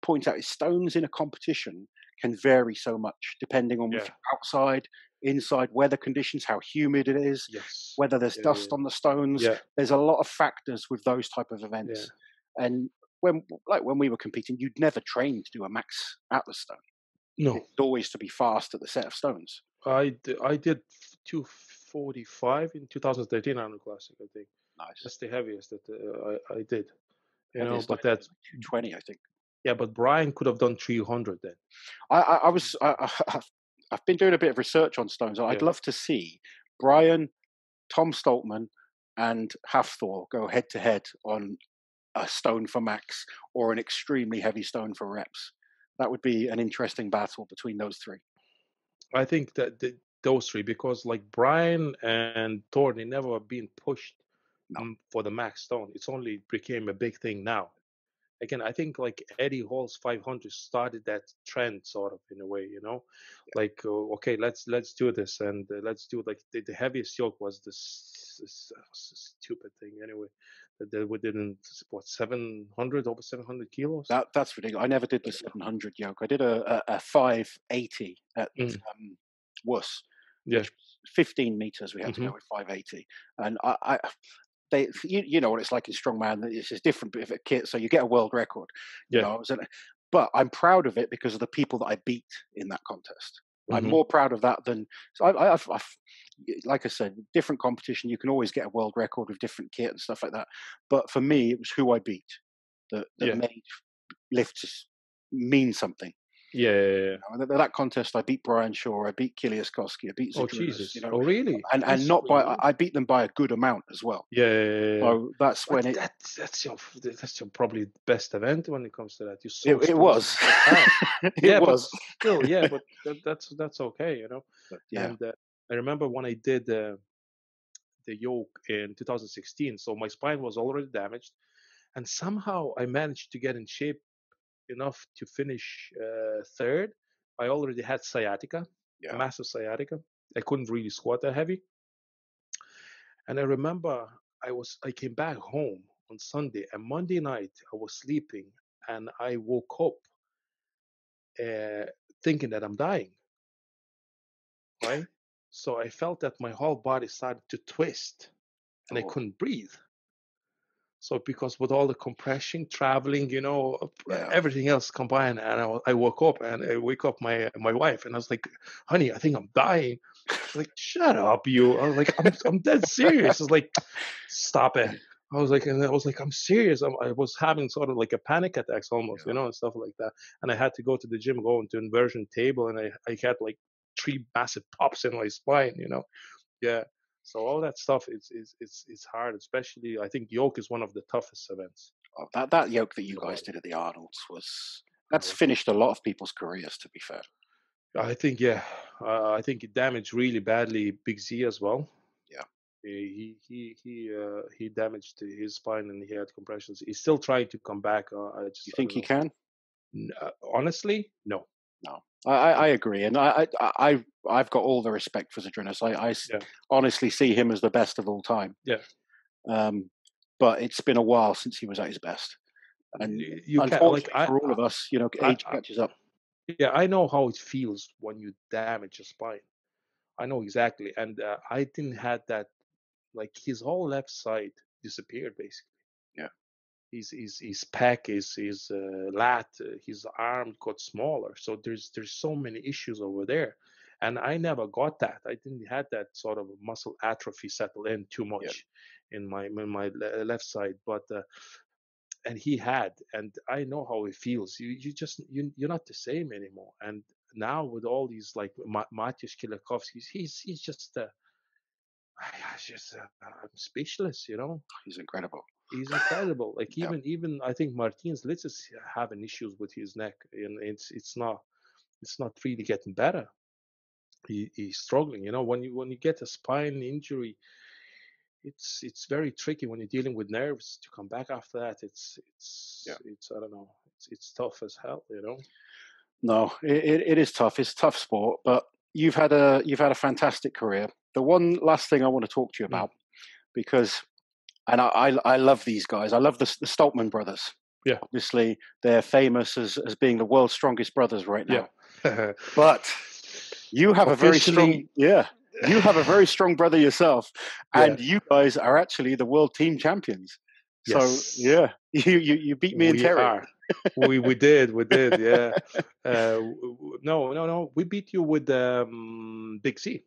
B: point out is stones in a competition can vary so much depending on if
A: Yeah.
B: you're outside, inside, weather conditions, how humid it is,
A: Yes.
B: whether there's
A: Yeah.
B: dust
A: Yeah.
B: on the stones.
A: Yeah.
B: There's a lot of factors with those type of
A: Yeah.
B: events. And when we were competing, you'd never train to do a max Atlas stone.
A: No,
B: It's always to be fast at the set of stones.
A: I did 245 in 2013 Arnold Classic, I think.
B: Nice.
A: That's the heaviest that I did. You know,
B: Heaviest I
A: but
B: did
A: that's
B: was like 220, I think.
A: yeah. But Brian could have done 300 then.
B: I've been doing a bit of research on stones. I'd
A: Yeah.
B: love to see Brian, Tom Stoltman, and Hafthor go head to head on a stone for max or an extremely heavy stone for reps. That would be an interesting battle between those three.
A: I think that those three, because like Brian and Thor, they never been pushed
B: No.
A: for the max stone. It's only became a big thing now. Again, I think like Eddie Hall's 500 started that trend sort of in a way, you know, like okay, let's do this and let's do like the heaviest yoke was this stupid thing anyway that we didn't what 700 over 700 kilos.
B: That's ridiculous. I never did the 700 yoke. I did a 580 at
A: Mm,
B: Wuss,
A: yeah.
B: which was 15 meters. We had to
A: Hmm.
B: go with 580, and you know what it's like in strongman. It's a different bit of a kit, so you get a world record. You
A: Yeah.
B: know, but I'm proud of it because of the people that I beat in that contest. I'm
A: Hmm.
B: more proud of that than so. Like I said, different competition. You can always get a world record with different kit and stuff like that. But for me, it was who I beat that
A: Yeah.
B: made lifts mean something.
A: Yeah. Yeah, yeah, yeah.
B: You know, that contest, I beat Brian Shaw, I beat Kilias Koski, I beat
A: Oh
B: Zadrunas. You
A: Jesus.
B: know,
A: Oh really?
B: and
A: That's
B: not by
A: really.
B: I beat them by a good amount as well.
A: Yeah, yeah, yeah, yeah.
B: So that's
A: But
B: when
A: that's your probably best event when it comes to that. You're so
B: it
A: explosive
B: was
A: and so fast.
B: it
A: Yeah, but
B: was.
A: still, yeah, but that's okay, you know.
B: But yeah,
A: And I remember when I did the yoke in 2016. So my spine was already damaged, and somehow I managed to get in shape enough to finish third. I already had sciatica,
B: yeah.
A: massive sciatica. I couldn't really squat that heavy. And I remember I came back home on Sunday and Monday night I was sleeping and I woke up uh, thinking that I'm dying, right? So I felt that my whole body started to twist and I
B: Oh,
A: couldn't breathe. So because with all the compression, traveling, you know,
B: yeah.
A: everything else combined, and I woke up and I wake up my wife and I was like, "Honey, I think I'm dying." She's like, "Shut up, you!" I was like, "I'm dead serious." I was like, "Stop it." I was like, "I'm serious." I was having sort of like a panic attacks almost, you
B: Yeah.
A: know, and stuff like that. And I had to go to the gym, go into inversion table, and I had like 3 massive pops in my spine, you know. Yeah. So all that stuff is hard, especially I think yoke is one of the toughest events
B: Oh, that yoke that
A: in
B: you
A: the
B: guys
A: body.
B: did at the Arnold's was
A: That
B: that's
A: was
B: finished a lot of people's careers. To be fair,
A: I think yeah, I think it damaged really badly Big Z as well.
B: yeah.
A: He damaged his spine and he had compressions. He's still trying to come back.
B: You
A: I
B: think
A: don't
B: he
A: know.
B: can?
A: Honestly, no.
B: No, I agree, and I've got all the respect for Zadrunas.
A: Yeah,
B: Honestly see him as the best of all time.
A: yeah.
B: Um, but it's been a while since he was at his best, and
A: You can't like
B: unfortunately for all of us, you know, age
A: I
B: catches up.
A: yeah. I know how it feels when you damage a spine. I know exactly, and I didn't had that. Like his whole left side disappeared basically.
B: Yeah,
A: His pec, his lat, his arm got smaller. So there's so many issues over there, and I never got that. I didn't had that sort of muscle atrophy settle in too
B: yeah.
A: much in my left side, but and he had, and I know how it feels. You're not the same anymore. And now with all these like Matyusz Kilakovsky, he's just I just I'm speechless, you know.
B: He's incredible.
A: He's incredible. Like
B: Yeah,
A: even I think Martinez Litz is having issues with his neck, and it's not really getting better. He's struggling. You know, when you get a spine injury, it's very tricky when you're dealing with nerves to come back after that.
B: yeah.
A: It's I don't know. It's tough as hell. You know.
B: No, it is tough. It's a tough sport, but you've had a fantastic career. The one last thing I want to talk to you
A: Mm.
B: about, because and I love these guys. I love the Stoltman brothers.
A: Yeah.
B: Obviously, they're famous as being the world's strongest brothers right
A: Yeah.
B: now. But you have a very strong,
A: Officially.
B: yeah. You have a very strong brother yourself,
A: Yeah.
B: and you guys are actually the world team champions. So
A: Yes.
B: yeah, you beat me and
A: We
B: Terry.
A: are. We did, yeah. No. We beat you with Big C.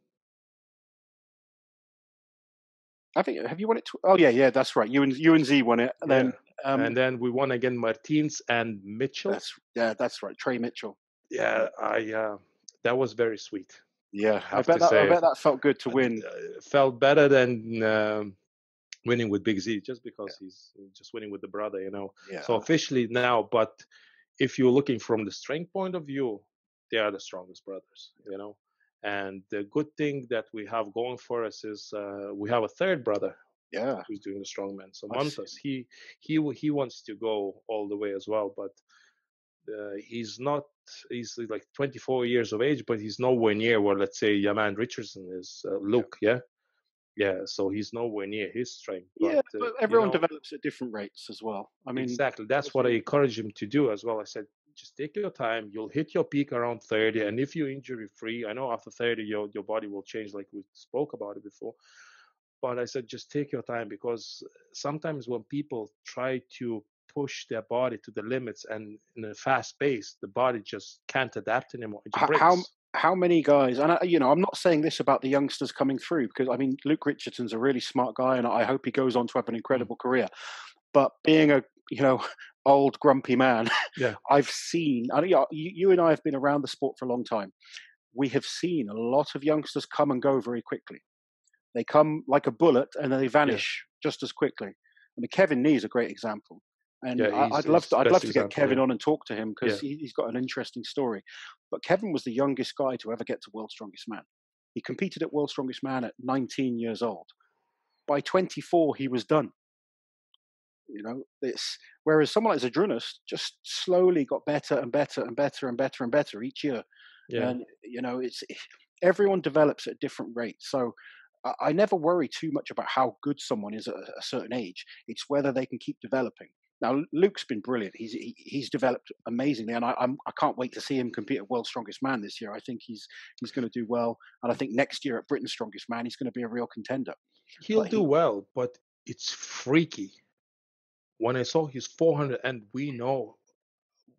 B: I think, have you won it? Oh yeah, that's right. You and Z won it. And
A: Yeah.
B: then um,
A: And then we won again Martins and Mitchell.
B: that's right. Trey Mitchell.
A: Yeah, I that was very sweet.
B: Yeah,
A: I have to
B: I
A: say,
B: bet that felt good to win.
A: felt better than winning with Big Z, just because he's just winning with the brother, you know.
B: Yeah,
A: So officially now, but if you're looking from the strength point of view, they are the strongest brothers, you know. And the good thing that we have going for us is we have a third brother
B: yeah.
A: who's doing the strongman. So
B: I've seen.
A: Montas, he wants to go all the way as well, but he's not. He's like 24 years of age, but he's nowhere near where, let's say, Yaman Richardson is.
B: Yeah.
A: Luke, yeah, yeah. So he's nowhere near his strength. But
B: Yeah, but everyone develops at different rates as well. I mean,
A: exactly. That's what I
B: obviously,
A: encourage him to do as well. I said, just take your time. You'll hit your peak around 30, and if you're injury free, I know after 30 your body will change, like we spoke about it before. But I said, just take your time, because sometimes when people try to push their body to the limits and in a fast pace, the body just can't adapt anymore. It just
B: how
A: breaks.
B: how many guys? And I'm not saying this about the youngsters coming through, because I mean, Luke Richardson's a really smart guy, and I hope he goes on to have an
A: Mm.
B: incredible career. But being a old grumpy man,
A: Yeah,
B: I've seen. I know you and I have been around the sport for a long time. We have seen a lot of youngsters come and go very quickly. They come like a bullet and then they
A: yeah,
B: vanish just as quickly. I mean, Kevin Nee is a great example, and
A: yeah. He's
B: I'd
A: best
B: love to get
A: example.
B: Kevin
A: Yeah,
B: on and talk to him, because
A: yeah,
B: he's got an interesting story. But Kevin was the youngest guy to ever get to World's Strongest Man. He competed at World's Strongest Man at 19 years old. By 24, he was done. It's whereas someone like Zadrunas just slowly got better and better and better and better and better each year.
A: yeah.
B: And it's everyone develops at different rates. So I never worry too much about how good someone is at a certain age. It's whether they can keep developing. Now Luke's been brilliant. He's developed amazingly, and I can't wait to see him compete at World's Strongest Man this year. I think he's going to do well, and I think next year at Britain's Strongest Man he's going to be a real contender.
A: He'll
B: But
A: do well, but it's freaky. When I saw his 400, and we know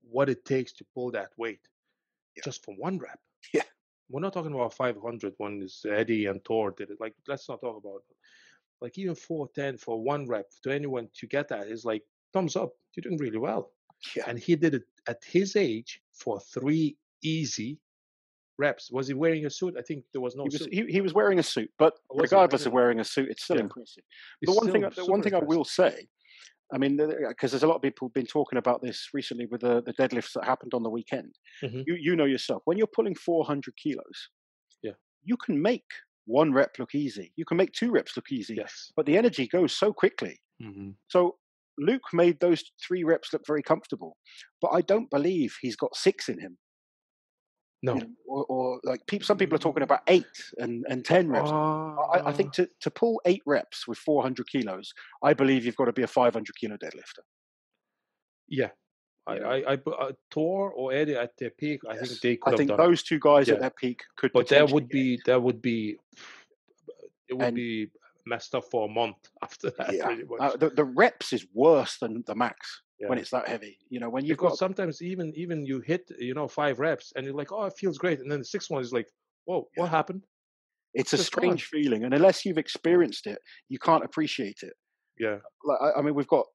A: what it takes to pull that weight just from one rep.
B: yeah,
A: We're not talking about 500 when is Eddie and Thor did it. Like, let's not talk about it. Like, even 410 for one rep to anyone to get that is like, thumbs up. You're doing really well.
B: yeah.
A: And he did it at his age for 3 easy reps. Was he wearing a suit? I think there was no suit.
B: He was wearing a suit, but
A: Or was he? I
B: regardless of
A: don't know.
B: wearing a suit, it's still
A: Yeah.
B: impressive.
A: It's still
B: The one
A: super
B: thing I
A: impressive.
B: will say, I mean, because there's a lot of people been talking about this recently with the deadlifts that happened on the weekend.
A: Hmm.
B: You know yourself, when you're pulling 400 kilos,
A: Yeah.
B: you can make one rep look easy. You can make two reps look easy,
A: Yes.
B: but the energy goes so quickly.
A: Hmm.
B: So Luke made those 3 reps look very comfortable, but I don't believe he's got 6 in him.
A: No.
B: Or like some people are talking about 8 and 10 reps. I
A: Uh,
B: think to pull 8 reps with 400 kilos, I believe you've got to be a 500 kilo deadlifter.
A: yeah.
B: You know,
A: Thor or Eddie at their peak, I think
B: yes,
A: they
B: I
A: could have
B: think
A: done it.
B: those 2 guys at
A: Yeah.
B: their peak could
A: But that
B: potentially
A: would
B: get it.
A: be it would
B: And
A: be messed up for a month after that,
B: yeah,
A: pretty much.
B: the reps is worse than the max when
A: Yeah.
B: it's that heavy. When you've
A: Because
B: got
A: sometimes even you hit 5 reps and you're like, oh, it feels great, and then the sixth one is like, whoa,
B: yeah,
A: what happened?
B: it's
A: It's
B: a
A: just gone.
B: strange feeling, and unless you've experienced it, you can't appreciate it.
A: Yeah.
B: Like, I mean, we've got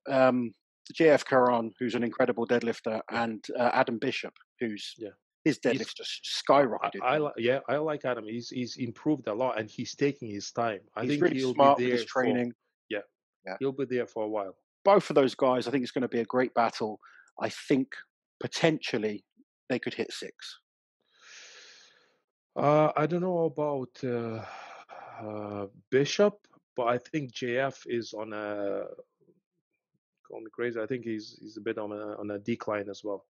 B: JF Karan, who's an incredible deadlifter,
A: Yeah.
B: and Adam Bishop, who's
A: Yeah.
B: his
A: He's
B: deadlift's just skyrocketed.
A: I like Adam. He's improved a lot, and he's taking his time. I
B: He's
A: think
B: really
A: he'll be
B: smart with his
A: there for
B: training.
A: yeah,
B: Yeah,
A: he'll be there for a while.
B: both of those guys, I think it's going to be a great battle. I think potentially they could hit 6.
A: I don't know about Bishop, but I think JF is on a call me crazy. I think he's a bit on a decline as well.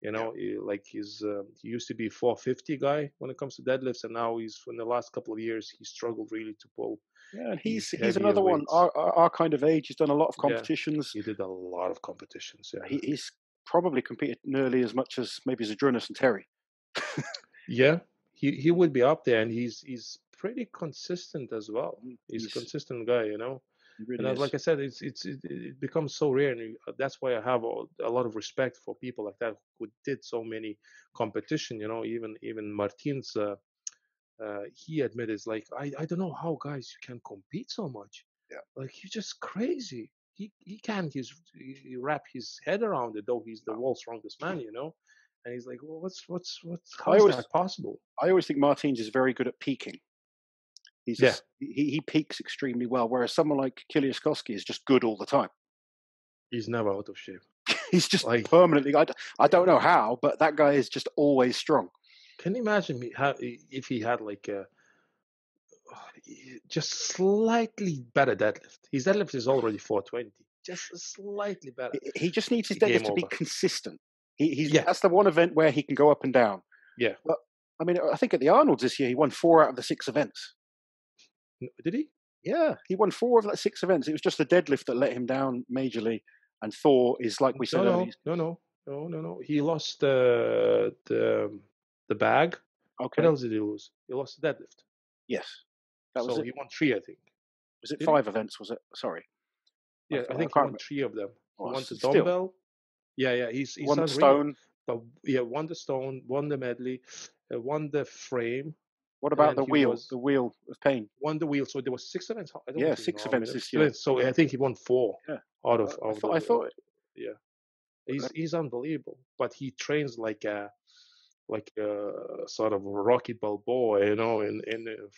B: Yeah,
A: Like he used to be 450 guy when it comes to deadlifts, and now he's in the last couple of years he struggled really to pull
B: yeah, and
A: these
B: he's
A: heavier
B: another one
A: weights.
B: our kind of age. He's done a lot of
A: Yeah,
B: competitions.
A: he did a lot of competitions. Yeah,
B: He's probably competed nearly as much as maybe Zadrunas and Terry.
A: yeah, he would be up there, and he's pretty consistent as well. He's a consistent guy,
B: He really
A: And
B: is.
A: like I said, it becomes so rare, and that's why I have a lot of respect for people like that who did so many competition. Even Martins, he admitted, it's like I don't know how guys can compete so much. Like, you're just crazy. He can't wrap his head around it, though he's the world's strongest man, you know. And he's like, well,
B: I
A: how's
B: always
A: that possible?
B: I always think Martins is very good at peaking.
A: Yeah,
B: He peaks extremely well, whereas someone like Kiliaskowski is just good all the time.
A: he's never out of shape.
B: He's just
A: Like,
B: permanently. I don't know how, but that guy is just always strong.
A: can you imagine if he had like a just slightly better deadlift? His deadlift is already 420, just slightly better.
B: He just needs his
A: Game
B: deadlift to be
A: over.
B: consistent.
A: Yeah,
B: That's the one event where he can go up and down.
A: yeah.
B: But I mean, I think at the Arnold's this year he won 4 out of the 6 events.
A: Did he?
B: Yeah, he won 4 of the 6 events. It was just the deadlift that let him down majorly. And Thor is, like we said earlier.
A: No. He lost the bag. What
B: Okay.
A: else did he lose? He lost the deadlift.
B: Yes, that was
A: So
B: it.
A: he won 3, I think.
B: Was it
A: Did he?
B: 5 events? Was it? Sorry,
A: Yeah, I
B: I
A: think
B: can't
A: he won
B: remember.
A: 3 of them. He
B: Well,
A: won the
B: still,
A: dumbbell. Yeah. He's
B: won the
A: unreal.
B: stone.
A: But yeah, won the stone, won the medley, won the frame,
B: What
A: and
B: about
A: then
B: the
A: he
B: wheel?
A: was
B: The wheel of pain.
A: won the wheel. So there was 6 events. I don't
B: Yeah,
A: even
B: 6
A: know how many.
B: events this
A: 6
B: year.
A: events. So I think he won 4
B: Yeah,
A: out
B: I
A: of
B: thought. I
A: the
B: thought.
A: yeah.
B: Uh,
A: He's unbelievable. But he trains like a sort of Rocky Balboa, you know, in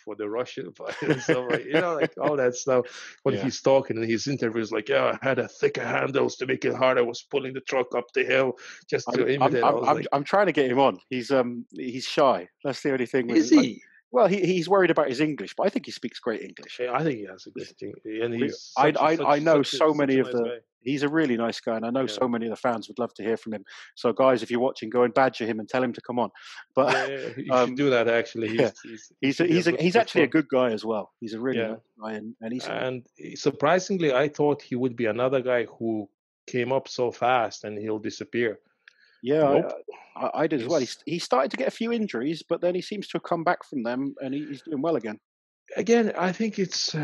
A: for the Russian fight and stuff, like, you know, like all that stuff. When
B: yeah,
A: he's talking in his interviews, like, yeah, I had a thicker handles to make it harder. I was pulling the truck up the hill just to imitate. I was like,
B: I'm trying to get him on. He's shy. That's the only thing with
A: is
B: him.
A: he?
B: Well, he's worried about his English, but I think he speaks great English.
A: Yeah, I think he has a good thing, and
B: We,
A: he's such a
B: I know so
A: such
B: many
A: a
B: of
A: nice
B: the.
A: guy.
B: He's a really nice guy, and I know
A: Yeah,
B: so many of the fans would love to hear from him. So, guys, if you're watching, go and badger him and tell him to come on. But
A: yeah. You should do that. Actually,
B: yeah,
A: he should be a
B: he's
A: good
B: actually a
A: fun.
B: good guy as well. He's a really
A: Yeah,
B: nice guy, and he's
A: and surprisingly, I thought he would be another guy who came up so fast and he'll disappear.
B: yeah.
A: Nope.
B: I did as well.
A: He's
B: He started to get a few injuries, but then he seems to have come back from them, and he's doing well again.
A: again, I think it's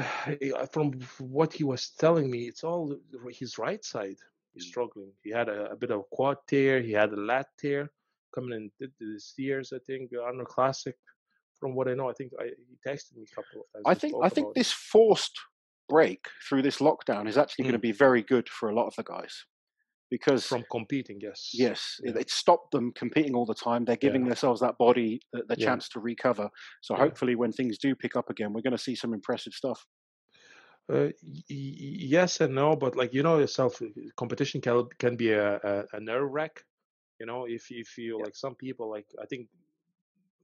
A: from what he was telling me, it's all his right side. He's struggling. He had a bit of quad tear. He had a lat tear coming in this year's, I think, Arnold Classic. From what I know, I think he texted me a couple of times. We
B: I
A: spoke
B: think
A: about it.
B: this forced break through this lockdown is actually going to be very good for a lot of the guys because
A: From competing, yes.
B: yes,
A: Yeah.
B: it stopped them competing all the time. They're giving
A: Yeah.
B: themselves that body the
A: Yeah.
B: chance to recover. So
A: Yeah.
B: hopefully, when things do pick up again, we're going to see some impressive stuff.
A: Yes and no, but like you know yourself, competition can be a nerve wreck. You know, if you
B: Yeah.
A: like some people, like I think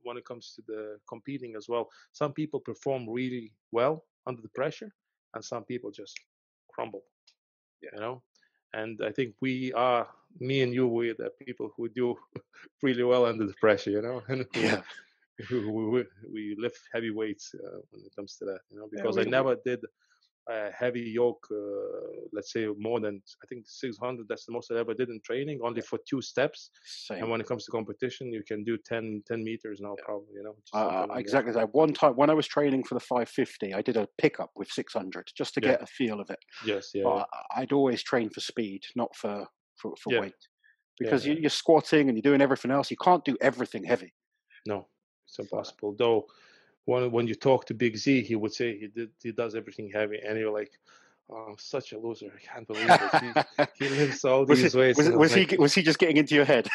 A: when it comes to the competing as well, some people perform really well under the pressure, and some people just crumble.
B: Yeah.
A: You know, and I think me and you, we're the people who do really well under the pressure. You know, and
B: Yeah.
A: we lift heavy weights when it comes to that. You know,
B: Yeah,
A: because I never did heavy yoke, let's say more than I think 600. That's the most I ever did in training, only for 2 steps. And
B: same.
A: when it comes to competition, you can do 10 meters now, probably, you know, just something like that.
B: Exactly that. One time when I was training for the 550, I did a pickup with 600 just to
A: Yeah.
B: get a feel of it.
A: Yes. Yeah.
B: But I'd always train for speed, not for
A: Yeah.
B: weight,
A: Yeah.
B: because you're squatting and you're doing everything else. You can't do everything heavy.
A: No, it's
B: So,
A: impossible. Though, when you talk to Big Z, he would say he does everything heavy, and you're like, oh, I'm such a loser. I can't believe it. He lifts all these weights, and I was like,
B: was he just getting into your head?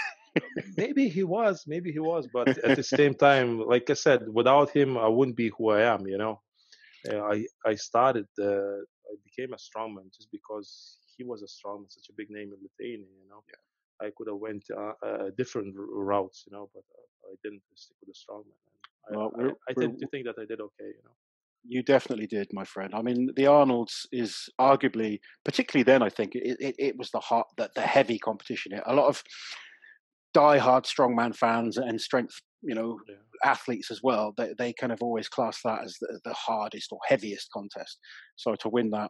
A: maybe he was, but at the same time, like I said, without him, I wouldn't be who I am. You know, I started, I became a strongman just because he was a strongman, such a big name in Lithuania. You know, I could have went different routes, you know, but I didn't stick with the strongman.
B: Well,
A: I tend to think that I did okay, you know.
B: you definitely did, my friend. I mean, the Arnold's is arguably, particularly then, I think it was the heavy competition. A lot of die-hard strongman fans and strength,
A: Yeah.
B: athletes as well. They kind of always class that as the hardest or heaviest contest. So to win that,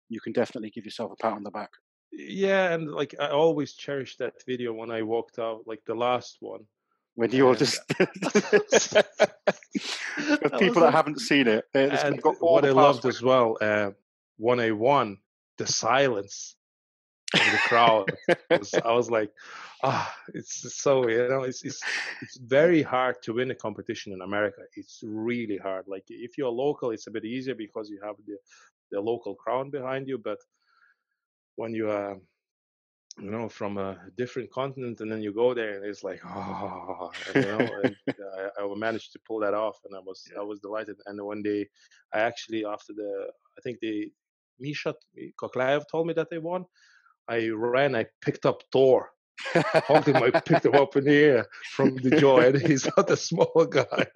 B: you can definitely give yourself a pat on the back.
A: Yeah, and like I always cherish that video when I walked out, like the last one,
B: When you're
A: and
B: just for
A: I
B: people
A: was
B: that
A: like,
B: haven't seen it, they've
A: and
B: got all
A: what
B: the
A: I loved
B: passwords.
A: as well, when I won, the silence of the crowd I was like, it's so, you know, it's very hard to win a competition in America. It's really hard. Like if you're local, it's a bit easier because you have the local crowd behind you. But when you from a different continent, and then you go there, and it's like, oh, and and I managed to pull that off, and I was delighted. And one day, I actually, after I think Misha Koklaev told me that they won. I ran, I picked up Thor, hugged him, I picked him up in the air from the jaw, and he's not a small guy,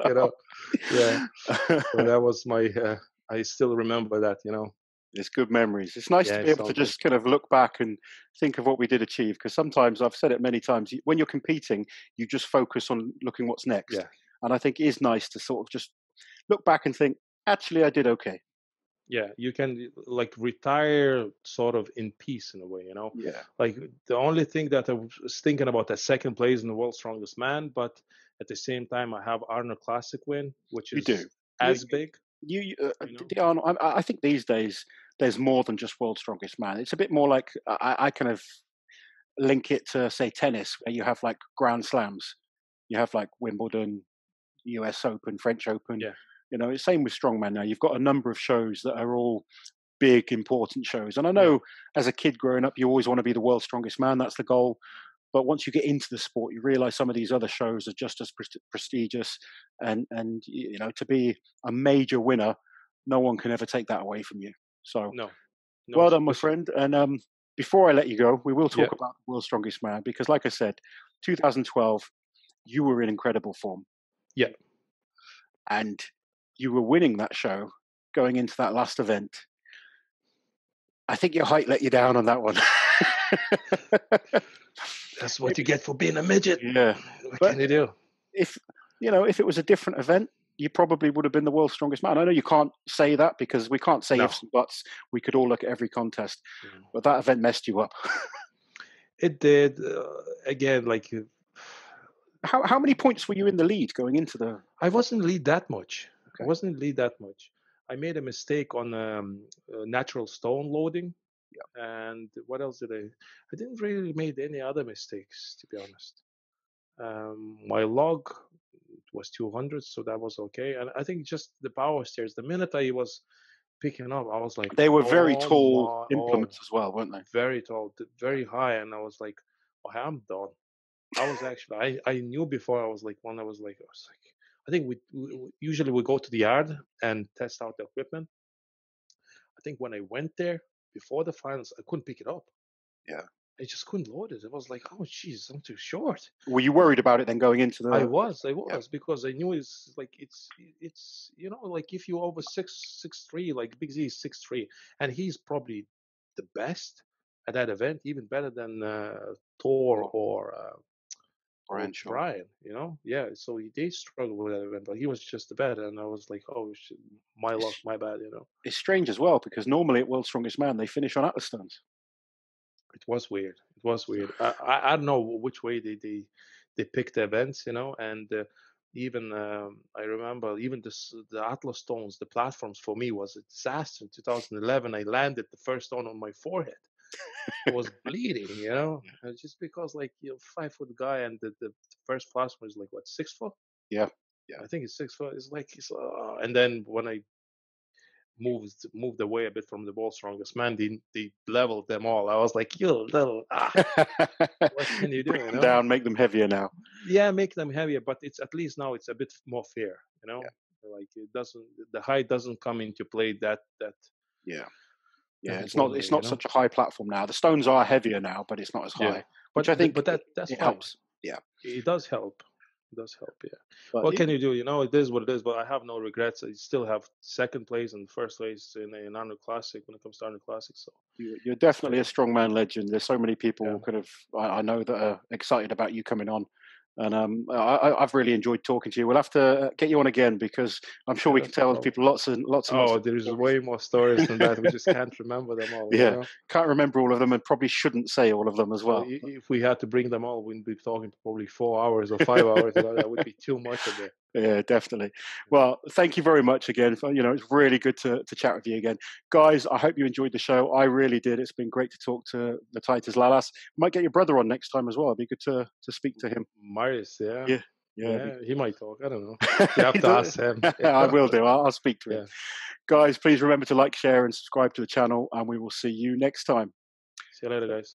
A: Yeah. So that was my. I still remember that,
B: It's good memories. It's nice to be able to just kind of look back and think of what we did achieve, because sometimes, I've said it many times, when you're competing, you just focus on looking what's next.
A: Yeah.
B: And I think it is nice to sort of just look back and think, actually, I did okay.
A: Yeah, you can like retire sort of in peace in a way,
B: Yeah.
A: Like the only thing that I was thinking about the second place in the World's Strongest Man, but at the same time, I have Arnold Classic win, which
B: You
A: is
B: do.
A: as big.
B: The Arnold, I think these days there's more than just World's Strongest Man. It's a bit more like, I kind of link it to, say, tennis, where you have like Grand Slams. You have like Wimbledon, US Open, French Open.
A: Yeah.
B: It's same with Strongman now. You've got a number of shows that are all big, important shows. And I know as a kid growing up, you always want to be the world's strongest man. That's the goal. But once you get into the sport, you realize some of these other shows are just as prestigious. And to be a major winner, no one can ever take that away from you. So
A: No,
B: well done, my friend. And before I let you go, we will talk about the world's strongest man, because like I said, 2012, you were in incredible form.
A: Yeah.
B: And you were winning that show going into that last event. I think your height let you down on that one.
A: That's what you get for being a midget.
B: Yeah.
A: What can you do?
B: If it was a different event, you probably would have been the world's strongest man. I know you can't say that, because we can't say ifs and buts. We could all look at every contest. But that event messed you up.
A: It did. Again, like...
B: How many points were you in the lead going into the...
A: I wasn't lead that much. Okay. I wasn't lead that much. I made a mistake on natural stone loading. Yeah. And what else did I didn't really made any other mistakes, to be honest. My log was 200, so that was okay. And I think just the power stairs, the minute I was picking up, I was like...
B: They were very tall implements as well, weren't they?
A: Very tall, very high. And I was like, oh, I'm done. I was actually, I knew before, I was like, I think we usually we go to the yard and test out the equipment. I think when I went there before the finals, I couldn't pick it up.
B: Yeah.
A: I just couldn't load it. I was like, oh, geez, I'm too short.
B: Were you worried about it then going into the...
A: I was, because I knew it's like like if you're over 6'3", like Big Z is 6'3", and he's probably the best at that event, even better than Thor or Brian, yeah. So they struggled with that event, but he was just the best, and I was like, oh shit, my luck, my bad,
B: It's strange as well, because normally at World's Strongest Man they finish on Atlas stones.
A: It was weird. I don't know which way they picked the events, and even I remember even the Atlas stones, the platforms for me was a disaster. In 2011, I landed the first stone on my forehead. I was bleeding, just because like 5-foot guy, and the first platform is like what, 6 foot?
B: Yeah.
A: I think it's 6 foot. It's like and then when I moved away a bit from the world's strongest man, they leveled them all. I was like, you little what can you do?
B: Bring them down, make them heavier now.
A: Yeah, make them heavier, but it's at least now it's a bit more fair, like the height doesn't come into play that
B: Yeah, it's not such a high platform now. The stones are heavier now, but it's not as high. Which I think
A: that's
B: helps. Yeah,
A: it does help. It does help. Yeah. But what can you do? It is what it is. But I have no regrets. I still have second place and first place in Arnold Classic when it comes to Arnold Classic. So
B: you're definitely a strongman legend. There's so many people kind of I know that are excited about you coming on. And I've really enjoyed talking to you. We'll have to get you on again, because I'm sure we can tell people lots and lots.
A: Oh, there's way more stories than that. We just can't remember them all.
B: Yeah, can't remember all of them, and probably shouldn't say all of them as well.
A: If we had to bring them all, we'd be talking probably 4 hours or 5 hours. That would be too much of it.
B: Yeah, definitely. Well, thank you very much again. It's really good to chat with you again. Guys, I hope you enjoyed the show. I really did. It's been great to talk to Vytautas Lalas. Might get your brother on next time as well. It'd be good to speak to him.
A: Marius, yeah. Yeah, he might talk. I don't know. You have to ask him.
B: I will do. I'll speak to him.
A: Yeah.
B: Guys, please remember to like, share, and subscribe to the channel, and we will see you next time.
A: See you later, guys.